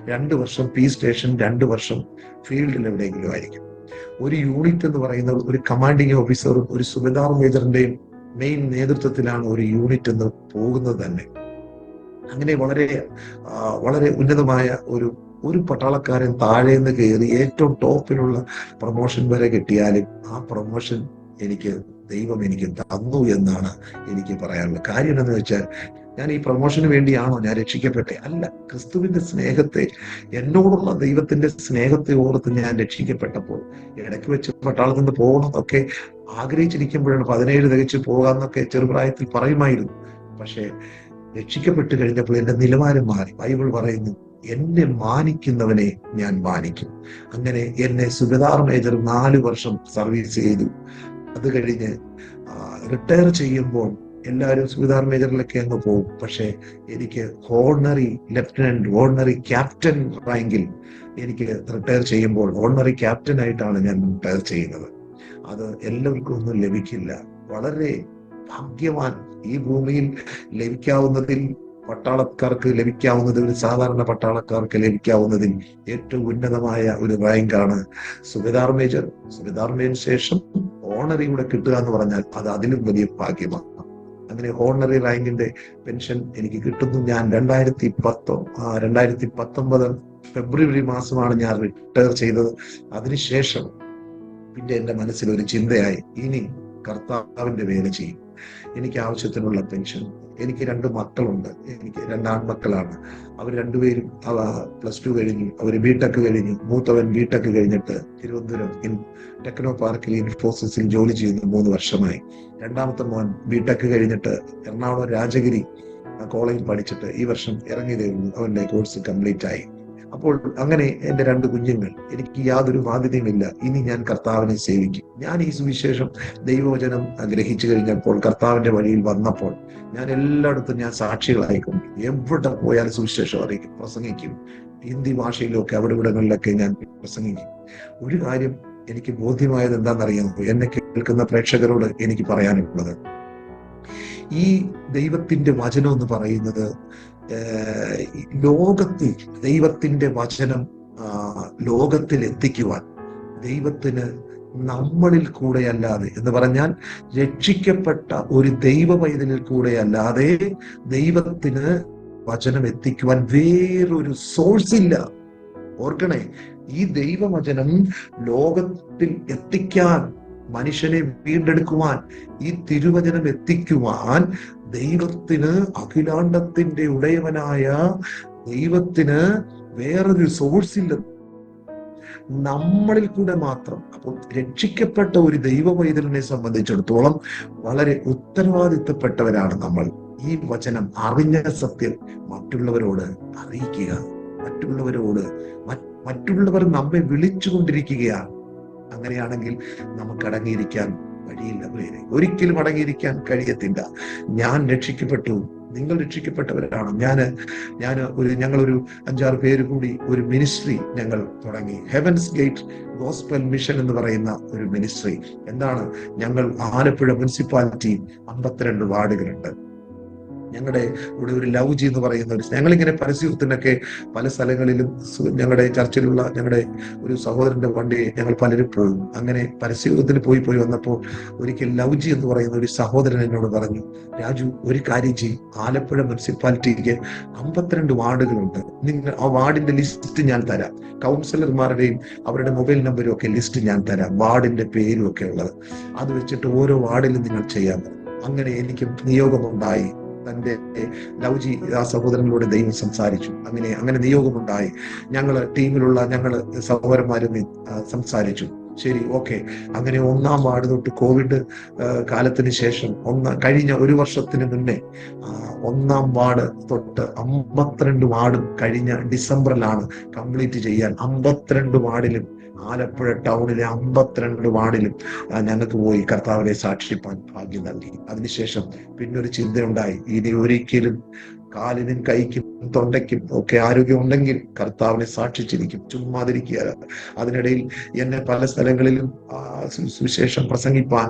2 വർഷം പീസ് സ്റ്റേഷൻ, 2 വർഷം ഫീൽഡിൽ എവിടെയെങ്കിലും ആയിരിക്കും. ഒരു യൂണിറ്റ് എന്ന് പറയുന്നത് ഒരു കമാൻഡിങ് ഓഫീസറും ഒരു സുബേദാർ മേജറിന്റെയും മെയിൻ നേതൃത്വത്തിലാണ് ഒരു യൂണിറ്റ് എന്ന് പോകുന്നത് തന്നെ. അങ്ങനെ വളരെ വളരെ ഉന്നതമായ ഒരു പട്ടാളക്കാരൻ താഴെ നിന്ന് കയറി ഏറ്റവും ടോപ്പിലുള്ള പ്രൊമോഷൻ വരെ കിട്ടിയാലും ആ പ്രൊമോഷൻ ദൈവം എനിക്ക് തന്നു എന്നാണ് എനിക്ക് പറയാനുള്ളത്. കാര്യം എന്താണെന്ന് വെച്ചാൽ, ഞാൻ ഈ പ്രൊമോഷന് വേണ്ടിയാണോ ഞാൻ രക്ഷിക്കപ്പെട്ടെ? അല്ല, ക്രിസ്തുവിന്റെ സ്നേഹത്തെ, എന്നോടുള്ള ദൈവത്തിന്റെ സ്നേഹത്തെ ഓർത്ത് ഞാൻ രക്ഷിക്കപ്പെട്ടപ്പോൾ, ഇടയ്ക്ക് വെച്ച് പട്ടാളത്തിൽ നിന്ന് പോകണമെന്നൊക്കെ ആഗ്രഹിച്ചിരിക്കുമ്പോഴാണ് 17 തികച്ച് പോകാമെന്നൊക്കെ ചെറുപ്രായത്തിൽ പറയുമായിരുന്നു. പക്ഷെ രക്ഷിക്കപ്പെട്ട് കഴിഞ്ഞപ്പോൾ എന്റെ നിലവാരം മാറി. ബൈബിൾ പറയുന്നു, എന്നെ മാനിക്കുന്നവനെ ഞാൻ മാനിക്കും. അങ്ങനെ എന്നെ സുബേദാർ മേജർ 4 വർഷം സർവീസ് ചെയ്തു. അത് കഴിഞ്ഞ് റിട്ടയർ ചെയ്യുമ്പോൾ എല്ലാവരും സുബേദാർ മേജറിലൊക്കെ അങ്ങ് പോകും. പക്ഷെ എനിക്ക് ഓർഡിനറി ലെഫ്റ്റനന്റ്, ഓർഡിനറി ക്യാപ്റ്റൻ റാങ്കിൽ എനിക്ക് റിട്ടയർ ചെയ്യുമ്പോൾ ഓർഡിനറി ക്യാപ്റ്റൻ ആയിട്ടാണ് ഞാൻ റിട്ടയർ ചെയ്യുന്നത്. അത് എല്ലാവർക്കും ഒന്നും ലഭിക്കില്ല. വളരെ ഭാഗ്യവാൻ ഈ ഭൂമിയിൽ ലഭിക്കാവുന്നതിൽ, പട്ടാളക്കാർക്ക് ലഭിക്കാവുന്നതിൽ, സാധാരണ പട്ടാളക്കാർക്ക് ലഭിക്കാവുന്നതിൽ ഏറ്റവും ഉന്നതമായ ഒരു റാങ്കാണ് സുബേദാർ മേജർ. സുബേദാർ മേജർ ശേഷം ഓണറി കൂടെ കിട്ടുക എന്ന് പറഞ്ഞാൽ അത് അതിലും വലിയ ഭാഗ്യമാണ്. അങ്ങനെ ഓണറി റാങ്കിന്റെ പെൻഷൻ എനിക്ക് കിട്ടുന്നു. ഞാൻ 2019 ഫെബ്രുവരി മാസമാണ് ഞാൻ റിട്ടയർ ചെയ്തത്. അതിനുശേഷം പിന്നെ എന്റെ മനസ്സിൽ ഒരു ചിന്തയായി, ഇനി കർത്താവിന്റെ വേല ചെയ്യും. എനിക്ക് ആവശ്യത്തിനുള്ള പെൻഷൻ. എനിക്ക് 2 മക്കളുണ്ട്. എനിക്ക് 2 ആൺമക്കളാണ്. അവർ രണ്ടുപേരും +2 കഴിഞ്ഞു. അവർ ബിടെക് കഴിഞ്ഞു. മൂത്തവൻ ബിടെക് കഴിഞ്ഞിട്ട് തിരുവനന്തപുരം ടെക്നോ പാർക്കിൽ ഇൻഫോസിസിൽ ജോലി ചെയ്യുന്നു 3 വർഷമായി. രണ്ടാമത്തെ മോൻ ബിടെക് കഴിഞ്ഞിട്ട് എറണാകുളം രാജഗിരി കോളേജിൽ പഠിച്ചിട്ട് ഈ വർഷം ഇറങ്ങിയതേ ഉള്ളൂ. അവന്റെ കോഴ്സ് കംപ്ലീറ്റ് ആയി. അപ്പോൾ അങ്ങനെ എന്റെ 2 കുഞ്ഞുങ്ങൾ. എനിക്ക് യാതൊരു ബാധ്യതയുമില്ല. ഇനി ഞാൻ കർത്താവിനെ സേവിക്കും. ഞാൻ ഈ സുവിശേഷം, ദൈവവചനം ഗ്രഹിച്ചു കഴിഞ്ഞപ്പോൾ, കർത്താവിന്റെ വഴിയിൽ വന്നപ്പോൾ, ഞാൻ എല്ലായിടത്തും ഞാൻ സാക്ഷികളായിക്കൊണ്ട് എവിടെ പോയാലും സുവിശേഷം അറിയിക്കും, പ്രസംഗിക്കും. ഹിന്ദി ഭാഷയിലൊക്കെ അവിടെ ഇവിടങ്ങളിലൊക്കെ ഞാൻ പ്രസംഗിക്കും. ഒരു കാര്യം എനിക്ക് ബോധ്യമായത് എന്താണെന്നറിയാമോ? എന്നെ കേൾക്കുന്ന പ്രേക്ഷകരോട് എനിക്ക് പറയാനുള്ളത്, ഈ ദൈവത്തിന്റെ വചനം എന്ന് പറയുന്നത് ലോകത്തിൽ, ദൈവത്തിന്റെ വചനം ലോകത്തിൽ എത്തിക്കുവാൻ ദൈവത്തിന് നമ്മളിൽ കൂടെ അല്ലാതെ, എന്ന് പറഞ്ഞാൽ രക്ഷിക്കപ്പെട്ട ഒരു ദൈവ പൈതലിൽ കൂടെ അല്ലാതെ ദൈവത്തിന് വചനം എത്തിക്കുവാൻ വേറൊരു സോഴ്സ് ഇല്ല. ഓർക്കണേ, ഈ ദൈവവചനം ലോകത്തിൽ എത്തിക്കാൻ, മനുഷ്യനെ വീണ്ടെടുക്കുവാൻ, ഈ തിരുവചനം എത്തിക്കുവാൻ ദൈവത്തിന്, അഖിലാണ്ടത്തിന്റെ ഉടയവനായ ദൈവത്തിന് വേറൊരു സോഴ്സ് ഇല്ല, നമ്മളിൽ കൂടെ മാത്രം. അപ്പോൾ രക്ഷിക്കപ്പെട്ട ഒരു ദൈവ പൈതലിനെ സംബന്ധിച്ചിടത്തോളം വളരെ ഉത്തരവാദിത്തപ്പെട്ടവരാണ് നമ്മൾ. ഈ വചനം, അറിഞ്ഞ സത്യം മറ്റുള്ളവരോട് അറിയിക്കുക. മറ്റുള്ളവർ നമ്മെ വിളിച്ചുകൊണ്ടിരിക്കുകയാണ്. അങ്ങനെയാണെങ്കിൽ നമുക്ക് അടങ്ങിയിരിക്കാൻ വഴിയില്ല. ഒരിക്കലും അടങ്ങിയിരിക്കാൻ കഴിയത്തില്ല. ഞാൻ രക്ഷിക്കപ്പെട്ടു, നിങ്ങൾ രക്ഷിക്കപ്പെട്ടവരാണ്. ഞങ്ങളൊരു 5-6 പേര് കൂടി ഒരു മിനിസ്ട്രി ഞങ്ങൾ തുടങ്ങി. ഹെവൻസ് ഗേറ്റ് ഗോസ്പൽ മിഷൻ എന്ന് പറയുന്ന ഒരു മിനിസ്ട്രി. എന്താണ്? ഞങ്ങൾ ആലപ്പുഴ മുനിസിപ്പാലിറ്റി 52 വാർഡുകളുണ്ട്. ഞങ്ങളുടെ ഇവിടെ ഒരു ലൗജി എന്ന് പറയുന്ന ഞങ്ങളിങ്ങനെ പരസ്യത്തിനൊക്കെ പല സ്ഥലങ്ങളിലും, ഞങ്ങളുടെ ചർച്ചിലുള്ള ഞങ്ങളുടെ ഒരു സഹോദരന്റെ വണ്ടി ഞങ്ങൾ പലരും പോകും. അങ്ങനെ പരസ്യത്തിന് പോയി വന്നപ്പോൾ ഒരിക്കൽ ലൗജി എന്ന് പറയുന്ന ഒരു സഹോദരൻ എന്നോട് പറഞ്ഞു, രാജു, ഒരു കാര്യം ചെയ്യും, ആലപ്പുഴ മുനിസിപ്പാലിറ്റിക്ക് 52 വാർഡുകളുണ്ട്. നിങ്ങൾ ആ വാർഡിന്റെ ലിസ്റ്റ് ഞാൻ തരാം, കൗൺസിലർമാരുടെയും അവരുടെ മൊബൈൽ നമ്പരും ഒക്കെ ലിസ്റ്റ് ഞാൻ തരാം, വാർഡിന്റെ പേരും ഒക്കെ ഉള്ളത്. അത് വെച്ചിട്ട് ഓരോ വാർഡിലും നിങ്ങൾ ചെയ്യാൻ. അങ്ങനെ എനിക്ക് നിയോഗമുണ്ടായി. തന്റെ ലൗജി ആ സഹോദരങ്ങളോട് ദൈവം സംസാരിച്ചു. അങ്ങനെ നിയോഗമുണ്ടായി. ടീമിലുള്ള സഹോദരന്മാരും സംസാരിച്ചു. ശരി, ഓക്കെ. അങ്ങനെ 1-ാം വാർഡ് തൊട്ട് കോവിഡ് കാലത്തിന് ശേഷം കഴിഞ്ഞ 1 വർഷത്തിന് മുന്നേ 1-ാം വാർഡ് തൊട്ട് 52 വാർഡും കഴിഞ്ഞ ഡിസംബറിലാണ് കംപ്ലീറ്റ് ചെയ്യാൻ. 52 വാർഡിലും, ആലപ്പുഴ ടൗണിലെ 52 വാർഡിലും ഞങ്ങൾക്ക് പോയി കർത്താവിനെ സാക്ഷിപ്പാൻ ഭാഗ്യം നൽകി. അതിനുശേഷം പിന്നൊരു ചിന്തയുണ്ടായി, ഇനി ഒരിക്കലും കാലിനും കൈക്കും തൊണ്ടയ്ക്കും ഒക്കെ ആരോഗ്യം ഉണ്ടെങ്കിൽ കർത്താവിനെ സാക്ഷിച്ചിരിക്കും, ചുമ്മാതിരിക്കുക. അതിനിടയിൽ എന്നെ പല സ്ഥലങ്ങളിലും സുവിശേഷം പ്രസംഗിപ്പാൻ,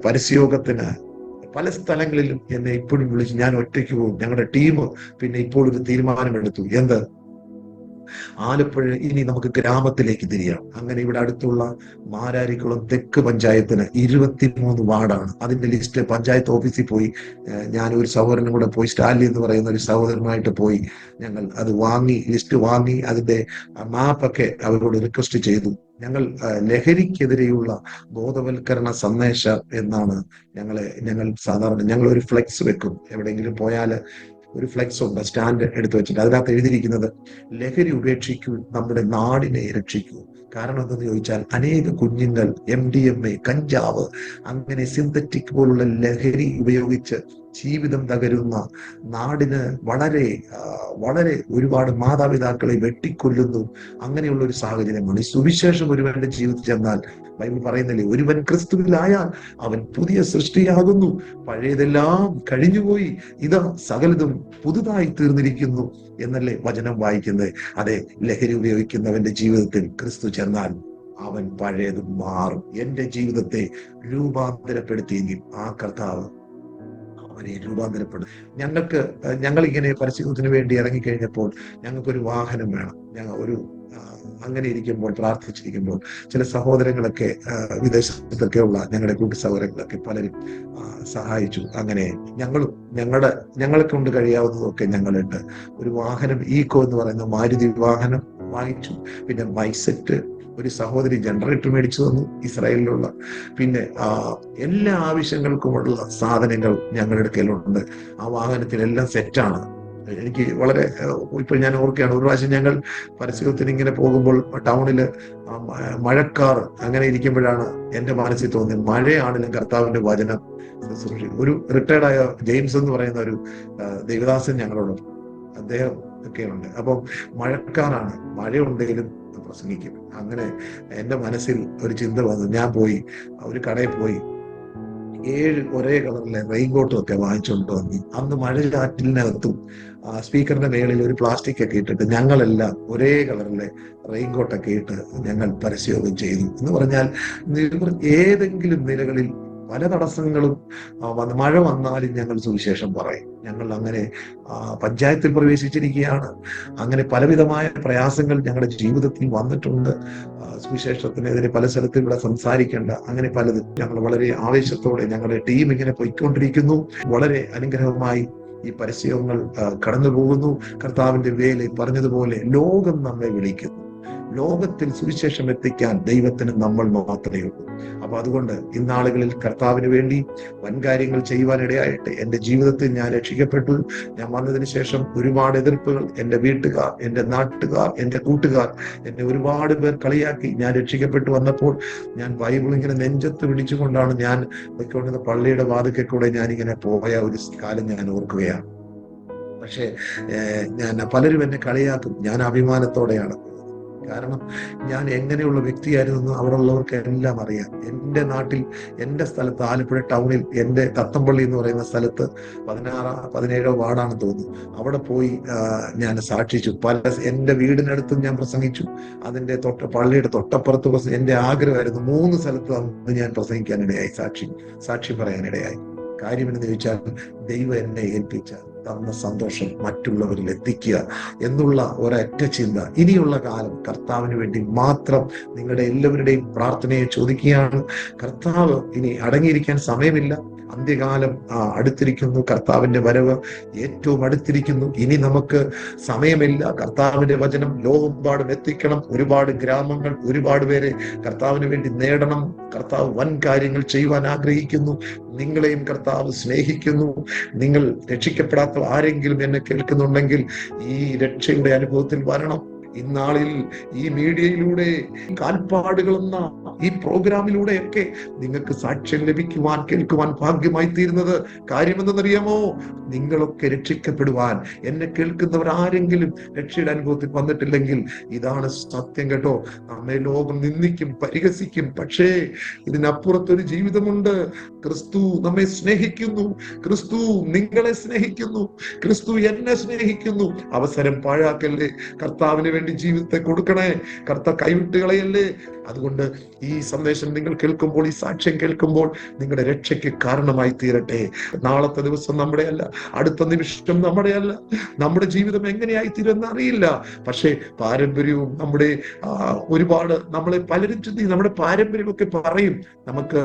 പരസ്യയോഗത്തിന് പല സ്ഥലങ്ങളിലും എന്നെ ഇപ്പോഴും വിളിച്ച് ഞാൻ ഒറ്റയ്ക്ക് പോകും. ഞങ്ങളുടെ ടീം പിന്നെ ഇപ്പോൾ ഒരു തീരുമാനമെടുത്തു. എന്ത്? ആലപ്പുഴ ഇനി നമുക്ക് ഗ്രാമത്തിലേക്ക് തിരിയാം. അങ്ങനെ ഇവിടെ അടുത്തുള്ള മാരാരിക്കുളം തെക്ക് പഞ്ചായത്തിന് 23 വാർഡാണ്. അതിന്റെ ലിസ്റ്റ് പഞ്ചായത്ത് ഓഫീസിൽ പോയി ഞാൻ ഒരു സഹോദരനും കൂടെ പോയി, സ്റ്റാലി എന്ന് പറയുന്ന ഒരു സഹോദരനായിട്ട് പോയി ഞങ്ങൾ അത് വാങ്ങി, ലിസ്റ്റ് വാങ്ങി, അതിന്റെ മാപ്പൊക്കെ അവരോട് റിക്വസ്റ്റ് ചെയ്തു. ഞങ്ങൾ ലഹരിക്കെതിരെയുള്ള ബോധവൽക്കരണ സന്ദേശം എന്നാണ് ഞങ്ങൾ സാധാരണ ഞങ്ങൾ ഒരു ഫ്ലെക്സ് വെക്കും. എവിടെയെങ്കിലും പോയാൽ ഒരു ഫ്ലെക്സ് ഉണ്ട്, സ്റ്റാൻഡ് എടുത്തു വെച്ചിട്ട് അതിനകത്ത് എഴുതിയിരിക്കുന്നത് ലഹരി ഉപേക്ഷിക്കൂ, നമ്മുടെ നാടിനെ രക്ഷിക്കൂ. കാരണം എന്തെന്ന് ചോദിച്ചാൽ അനേക കുഞ്ഞുങ്ങൾ MDMA, കഞ്ചാവ്, അങ്ങനെ സിന്തറ്റിക് പോലുള്ള ലഹരി ഉപയോഗിച്ച് ജീവിതം തകരുന്ന, നാടിന് വളരെ വളരെ ഒരുപാട് മാതാപിതാക്കളെ വെട്ടിക്കൊല്ലുന്നു. അങ്ങനെയുള്ള ഒരു സാഹചര്യമാണ്. ഈ സുവിശേഷം ഒരുവന്റെ ജീവിതത്തിൽ ചെന്നാൽ ബൈബിൾ പറയുന്നില്ലേ, ഒരുവൻ ക്രിസ്തുവിലായാൽ അവൻ പുതിയ സൃഷ്ടിയാകുന്നു, പഴയതെല്ലാം കഴിഞ്ഞുപോയി, ഇതാ സകലതും പുതുതായി തീർന്നിരിക്കുന്നു എന്നല്ലേ വചനം വായിക്കുന്നത്. അതെ, ലഹരി ഉപയോഗിക്കുന്നവന്റെ ജീവിതത്തിൽ ക്രിസ്തു ചെന്നാൽ അവൻ പഴയത് മാറും. എന്റെ ജീവിതത്തെ രൂപാന്തരപ്പെടുത്തിയെങ്കിൽ ആ കർത്താവ് അവനെ രൂപാന്തരപ്പെടും. ഞങ്ങൾ ഇങ്ങനെ പരിശുദ്ധത്തിന് വേണ്ടി ഇറങ്ങിക്കഴിഞ്ഞപ്പോൾ ഞങ്ങൾക്കൊരു വാഹനം വേണം. അങ്ങനെ ഇരിക്കുമ്പോൾ, പ്രാർത്ഥിച്ചിരിക്കുമ്പോൾ ചില സഹോദരങ്ങളൊക്കെ വിദേശത്തൊക്കെ ഉള്ള ഞങ്ങളുടെ കൂട്ടു സഹോദരങ്ങളൊക്കെ പലരും സഹായിച്ചു. അങ്ങനെ ഞങ്ങളെ കൊണ്ട് കഴിയാവുന്നതൊക്കെ ഞങ്ങളുണ്ട്. ഒരു വാഹനം ഈക്കോ എന്ന് പറയുന്ന മാരുതി വാഹനം വാങ്ങിച്ചു. പിന്നെ മൈസെറ്റ് ഒരു സഹോദരി ജനറേറ്റർ മേടിച്ചു തന്നു, ഇസ്രായേലിലുള്ള. പിന്നെ എല്ലാ ആവശ്യങ്ങൾക്കുമുള്ള സാധനങ്ങൾ ഞങ്ങളുടെ കയ്യിലുണ്ട്. ആ വാഹനത്തിലെല്ലാം സെറ്റാണ്. എനിക്ക് വളരെ ഇപ്പോൾ ഞാൻ ഓർക്കുകയാണ്, ഒരു പ്രാവശ്യം ഞങ്ങൾ പരസ്യത്തിന് ഇങ്ങനെ പോകുമ്പോൾ ടൗണില് മഴക്കാർ അങ്ങനെ ഇരിക്കുമ്പോഴാണ് എന്റെ മനസ്സിൽ തോന്നിയത്, മഴയാണെങ്കിലും കർത്താവിന്റെ വചനം ഒരു റിട്ടയർഡായ ജെയിംസ് എന്ന് പറയുന്ന ഒരു ദേവദാസൻ ഞങ്ങളോട്, അദ്ദേഹം ഒക്കെ ഉണ്ട്. അപ്പം മഴക്കാറാണ്, മഴയുണ്ടെങ്കിലും പ്രസംഗിക്കും. അങ്ങനെ എന്റെ മനസ്സിൽ ഒരു ചിന്ത വന്നു. ഞാൻ പോയി ഒരു കടയിൽ പോയി 7 ഒരേ കളറിലെ റെയിൻകോട്ടും ഒക്കെ വാങ്ങിച്ചുകൊണ്ട് വന്നു. അന്ന് മഴചാറ്റിനകത്തും സ്പീക്കറിന്റെ മേളിൽ ഒരു പ്ലാസ്റ്റിക് ഒക്കെ ഇട്ടിട്ട് ഞങ്ങളെല്ലാം ഒരേ കളറിലെ റെയിൻകോട്ടൊക്കെ ഇട്ട് ഞങ്ങൾ പരസ്യയോഗം ചെയ്തു. എന്ന് പറഞ്ഞാൽ ഏതെങ്കിലും നിലകളിൽ പല തടസ്സങ്ങളും മഴ വന്നാലും ഞങ്ങൾ സുവിശേഷം പറയും. ഞങ്ങൾ അങ്ങനെ പഞ്ചായത്തിൽ പ്രവേശിച്ചിരിക്കുകയാണ്. അങ്ങനെ പലവിധമായ പ്രയാസങ്ങൾ ഞങ്ങളുടെ ജീവിതത്തിൽ വന്നിട്ടുണ്ട്. സുവിശേഷത്തിനെതിരെ പല സ്ഥലത്തും ഇവിടെ സംസാരിക്കേണ്ട, അങ്ങനെ പലതും. ഞങ്ങൾ വളരെ ആവേശത്തോടെ ഞങ്ങളുടെ ടീം ഇങ്ങനെ പോയിക്കൊണ്ടിരിക്കുന്നു. വളരെ അനുഗ്രഹമായി ഈ പരസ്യങ്ങൾ കടന്നു പോകുന്നു. കർത്താവിന്റെ വേല പറഞ്ഞതുപോലെ ലോകം നമ്മെ വിളിക്കുന്നു. ലോകത്തിൽ സുവിശേഷം എത്തിക്കാൻ ദൈവത്തിന് നമ്മൾ മാത്രമേ ഉള്ളൂ. അപ്പൊ അതുകൊണ്ട് ഇന്നാളുകളിൽ കർത്താവിന് വേണ്ടി വൻകാര്യങ്ങൾ ചെയ്യുവാനിടയായിട്ട് എന്റെ ജീവിതത്തിൽ ഞാൻ രക്ഷിക്കപ്പെട്ടു. ഞാൻ വന്നതിന് ശേഷം ഒരുപാട് എതിർപ്പുകൾ, എന്റെ വീട്ടുകാർ, എന്റെ നാട്ടുകാർ, എന്റെ കൂട്ടുകാർ എന്നെ ഒരുപാട് പേർ കളിയാക്കി. ഞാൻ രക്ഷിക്കപ്പെട്ടു വന്നപ്പോൾ ഞാൻ ബൈബിൾ ഇങ്ങനെ നെഞ്ചത്ത് പിടിച്ചുകൊണ്ടാണ് ഞാൻ പോയിക്കൊണ്ടിരുന്ന പള്ളിയുടെ വാതിൽക്കൽ കൂടെ ഞാനിങ്ങനെ പോയ ഒരു കാലം ഞാൻ ഓർക്കുകയാണ്. പക്ഷെ പലരും എന്നെ കളിയാക്കും. ഞാൻ അഭിമാനത്തോടെയാണ്. കാരണം ഞാൻ എങ്ങനെയുള്ള വ്യക്തിയായിരുന്നു അവിടെ ഉള്ളവർക്ക് എല്ലാം അറിയാം. എൻ്റെ നാട്ടിൽ, എൻ്റെ സ്ഥലത്ത്, ആലപ്പുഴ ടൗണിൽ, എൻ്റെ തത്തമ്പള്ളി എന്ന് പറയുന്ന സ്ഥലത്ത് 17 വാർഡാണെന്ന് തോന്നുന്നു, അവിടെ പോയി ഞാൻ സാക്ഷിച്ചു. എൻ്റെ വീടിനടുത്തും ഞാൻ പ്രസംഗിച്ചു. അതിൻ്റെ പള്ളിയുടെ തൊട്ടപ്പുറത്ത് എൻ്റെ ആഗ്രഹമായിരുന്നു 3 സ്ഥലത്ത് അന്ന് ഞാൻ പ്രസംഗിക്കാനിടയായി, സാക്ഷി പറയാനിടയായി. കാര്യം എന്ന് ചോദിച്ചാൽ ദൈവം എന്നെ ഏൽപ്പിച്ച തന്ന സന്തോഷം മറ്റുള്ളവരിൽ എത്തിക്കുക എന്നുള്ള ഒരൊറ്റ ചിന്ത. ഇനിയുള്ള കാലം കർത്താവിന് വേണ്ടി മാത്രം നിങ്ങളുടെ എല്ലാവരുടെയും പ്രാർത്ഥനയെ ചോദിക്കുകയാണ്. കർത്താവ് ഇനി അടങ്ങിയിരിക്കാൻ സമയമില്ല. അന്ത്യകാലം അടുത്തിരിക്കുന്നു. കർത്താവിന്റെ വരവ് ഏറ്റവും അടുത്തിരിക്കുന്നു. ഇനി നമുക്ക് സമയമില്ല. കർത്താവിന്റെ വചനം ലോകമെമ്പാടും എത്തിക്കണം. ഒരുപാട് ഗ്രാമങ്ങൾ, ഒരുപാട് പേരെ കർത്താവിന് വേണ്ടി നേടണം. കർത്താവ് വൻ കാര്യങ്ങൾ ചെയ്യുവാൻ ആഗ്രഹിക്കുന്നു. നിങ്ങളെയും കർത്താവ് സ്നേഹിക്കുന്നു. നിങ്ങൾ രക്ഷിക്കപ്പെടാത്ത ആരെങ്കിലും എന്നെ കേൾക്കുന്നുണ്ടെങ്കിൽ ഈ രക്ഷയുടെ അനുഭവത്തിൽ വരണം. ഇന്നാളിൽ ഈ മീഡിയയിലൂടെ, കാൽപ്പാടുകളെന്ന ഈ പ്രോഗ്രാമിലൂടെയൊക്കെ നിങ്ങൾക്ക് സാക്ഷ്യം ലഭിക്കുവാൻ, കേൾക്കുവാൻ ഭാഗ്യമായി തീരുന്നത് കാര്യമെന്തെന്നറിയാമോ? നിങ്ങളൊക്കെ രക്ഷിക്കപ്പെടുവാൻ. എന്നെ കേൾക്കുന്നവർ ആരെങ്കിലും രക്ഷയുടെ അനുഭവത്തിൽ വന്നിട്ടില്ലെങ്കിൽ ഇതാണ് സത്യം കേട്ടോ. നമ്മെ ലോകം നിന്ദിക്കും, പരിഹസിക്കും. പക്ഷേ ഇതിനപ്പുറത്തൊരു ജീവിതമുണ്ട്. ക്രിസ്തു നമ്മെ സ്നേഹിക്കുന്നു. ക്രിസ്തു നിങ്ങളെ സ്നേഹിക്കുന്നു. ക്രിസ്തു എന്നെ സ്നേഹിക്കുന്നു. അവസരം പാഴാക്കല്ലേ. കർത്താവിന് വേണ്ടി ജീവിതത്തെ കൊടുക്കണേ. കർത്താവ് കൈവിട്ടുകളയല്ലേ. അതുകൊണ്ട് ഈ സന്ദേശം നിങ്ങൾ കേൾക്കുമ്പോൾ, ഈ സാക്ഷ്യം കേൾക്കുമ്പോൾ നിങ്ങളുടെ രക്ഷയ്ക്ക് കാരണമായി തീരട്ടെ. നാളത്തെ ദിവസം നമ്മുടെ അല്ല, അടുത്ത നിമിഷം നമ്മുടെ അല്ല. നമ്മുടെ ജീവിതം എങ്ങനെയായി തീരുമെന്ന് അറിയില്ല. പക്ഷേ പാരമ്പര്യവും നമ്മുടെ ഒരുപാട് നമ്മളെ പലരും ചിന്തിക്കും, നമ്മുടെ പാരമ്പര്യമൊക്കെ പറയും നമുക്ക്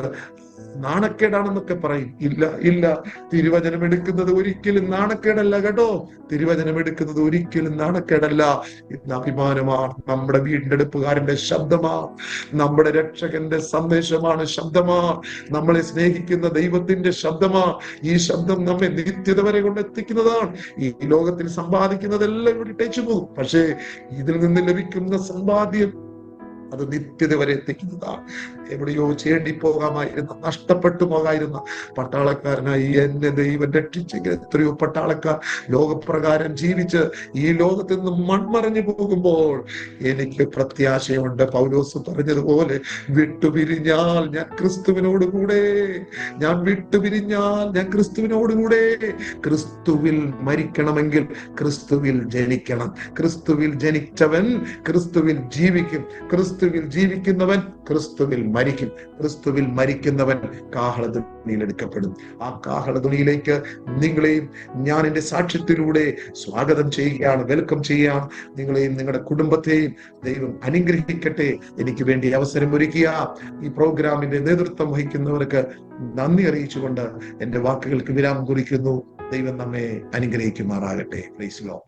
നാണക്കേടാണെന്നൊക്കെ പറയും. ഇല്ല ഇല്ല, തിരുവചനം എടുക്കുന്നത് ഒരിക്കലും നാണക്കേടല്ല കേട്ടോ. തിരുവചനം എടുക്കുന്നത് ഒരിക്കലും നാണക്കേടല്ല. ഇന്ന് അഭിമാനമാണ്. നമ്മുടെ വീണ്ടെടുപ്പുകാരന്റെ ശബ്ദമാണ്, നമ്മുടെ രക്ഷകന്റെ സന്ദേശമാണ്, ശബ്ദമാണ്, നമ്മളെ സ്നേഹിക്കുന്ന ദൈവത്തിന്റെ ശബ്ദമാണ്. ഈ ശബ്ദം നമ്മെ നിത്യത വരെ കൊണ്ടെത്തിക്കുന്നതാണ്. ഈ ലോകത്തിൽ സമ്പാദിക്കുന്നതെല്ലാം വിട്ടേച്ചു പോകും. പക്ഷേ ഇതിൽ നിന്ന് ലഭിക്കുന്ന സമ്പാദ്യം അത് നിത്യത വരെ എത്തിക്കുന്നതാണ്. എവിടെയോ ചേണ്ടി പോകാമായിരുന്ന, നഷ്ടപ്പെട്ടു പോകാതിരുന്ന പട്ടാളക്കാരനായി എന്നെ ദൈവം രക്ഷിച്ചെങ്കിൽ എത്രയോ പട്ടാളക്കാർ ലോകപ്രകാരം ജീവിച്ച് ഈ ലോകത്തിൽ നിന്ന് മൺമറഞ്ഞു പോകുമ്പോൾ എനിക്ക് പ്രത്യാശയുണ്ട്. പൗലോസ് പറഞ്ഞതുപോലെ, വിട്ടുപിരിഞ്ഞാൽ ഞാൻ ക്രിസ്തുവിനോടുകൂടെ, ഞാൻ വിട്ടുപിരിഞ്ഞാൽ ഞാൻ ക്രിസ്തുവിനോടുകൂടെ. ക്രിസ്തുവിൽ മരിക്കണമെങ്കിൽ ക്രിസ്തുവിൽ ജനിക്കണം. ക്രിസ്തുവിൽ ജനിച്ചവൻ ക്രിസ്തുവിൽ ജീവിക്കും. ക്രിസ്തുവിൽ ജീവിക്കുന്നവൻ ക്രിസ്തുവിൽ മരിക്കും. ക്രിസ്തുവിൽ മരിക്കുന്നവൻ കാഹളധ്വനിയിൽ എടുക്കപ്പെടും. ആ കാഹളധ്വനിയിലേക്ക് നിങ്ങളെയും ഞാൻ എന്റെ സാക്ഷ്യത്തിലൂടെ സ്വാഗതം ചെയ്യുകയാണ്, വെൽക്കം ചെയ്യുകയാണ്. നിങ്ങളെയും നിങ്ങളുടെ കുടുംബത്തെയും ദൈവം അനുഗ്രഹിക്കട്ടെ. എനിക്ക് വേണ്ടി അവസരം ഒരുക്കിയ ഈ പ്രോഗ്രാമിന്റെ നേതൃത്വം വഹിക്കുന്നവർക്ക് നന്ദി അറിയിച്ചുകൊണ്ട് എന്റെ വാക്കുകൾക്ക് വിരാമം കുറിക്കുന്നു. ദൈവം നമ്മെ അനുഗ്രഹിക്കുമാറാകട്ടെ. Praise the Lord.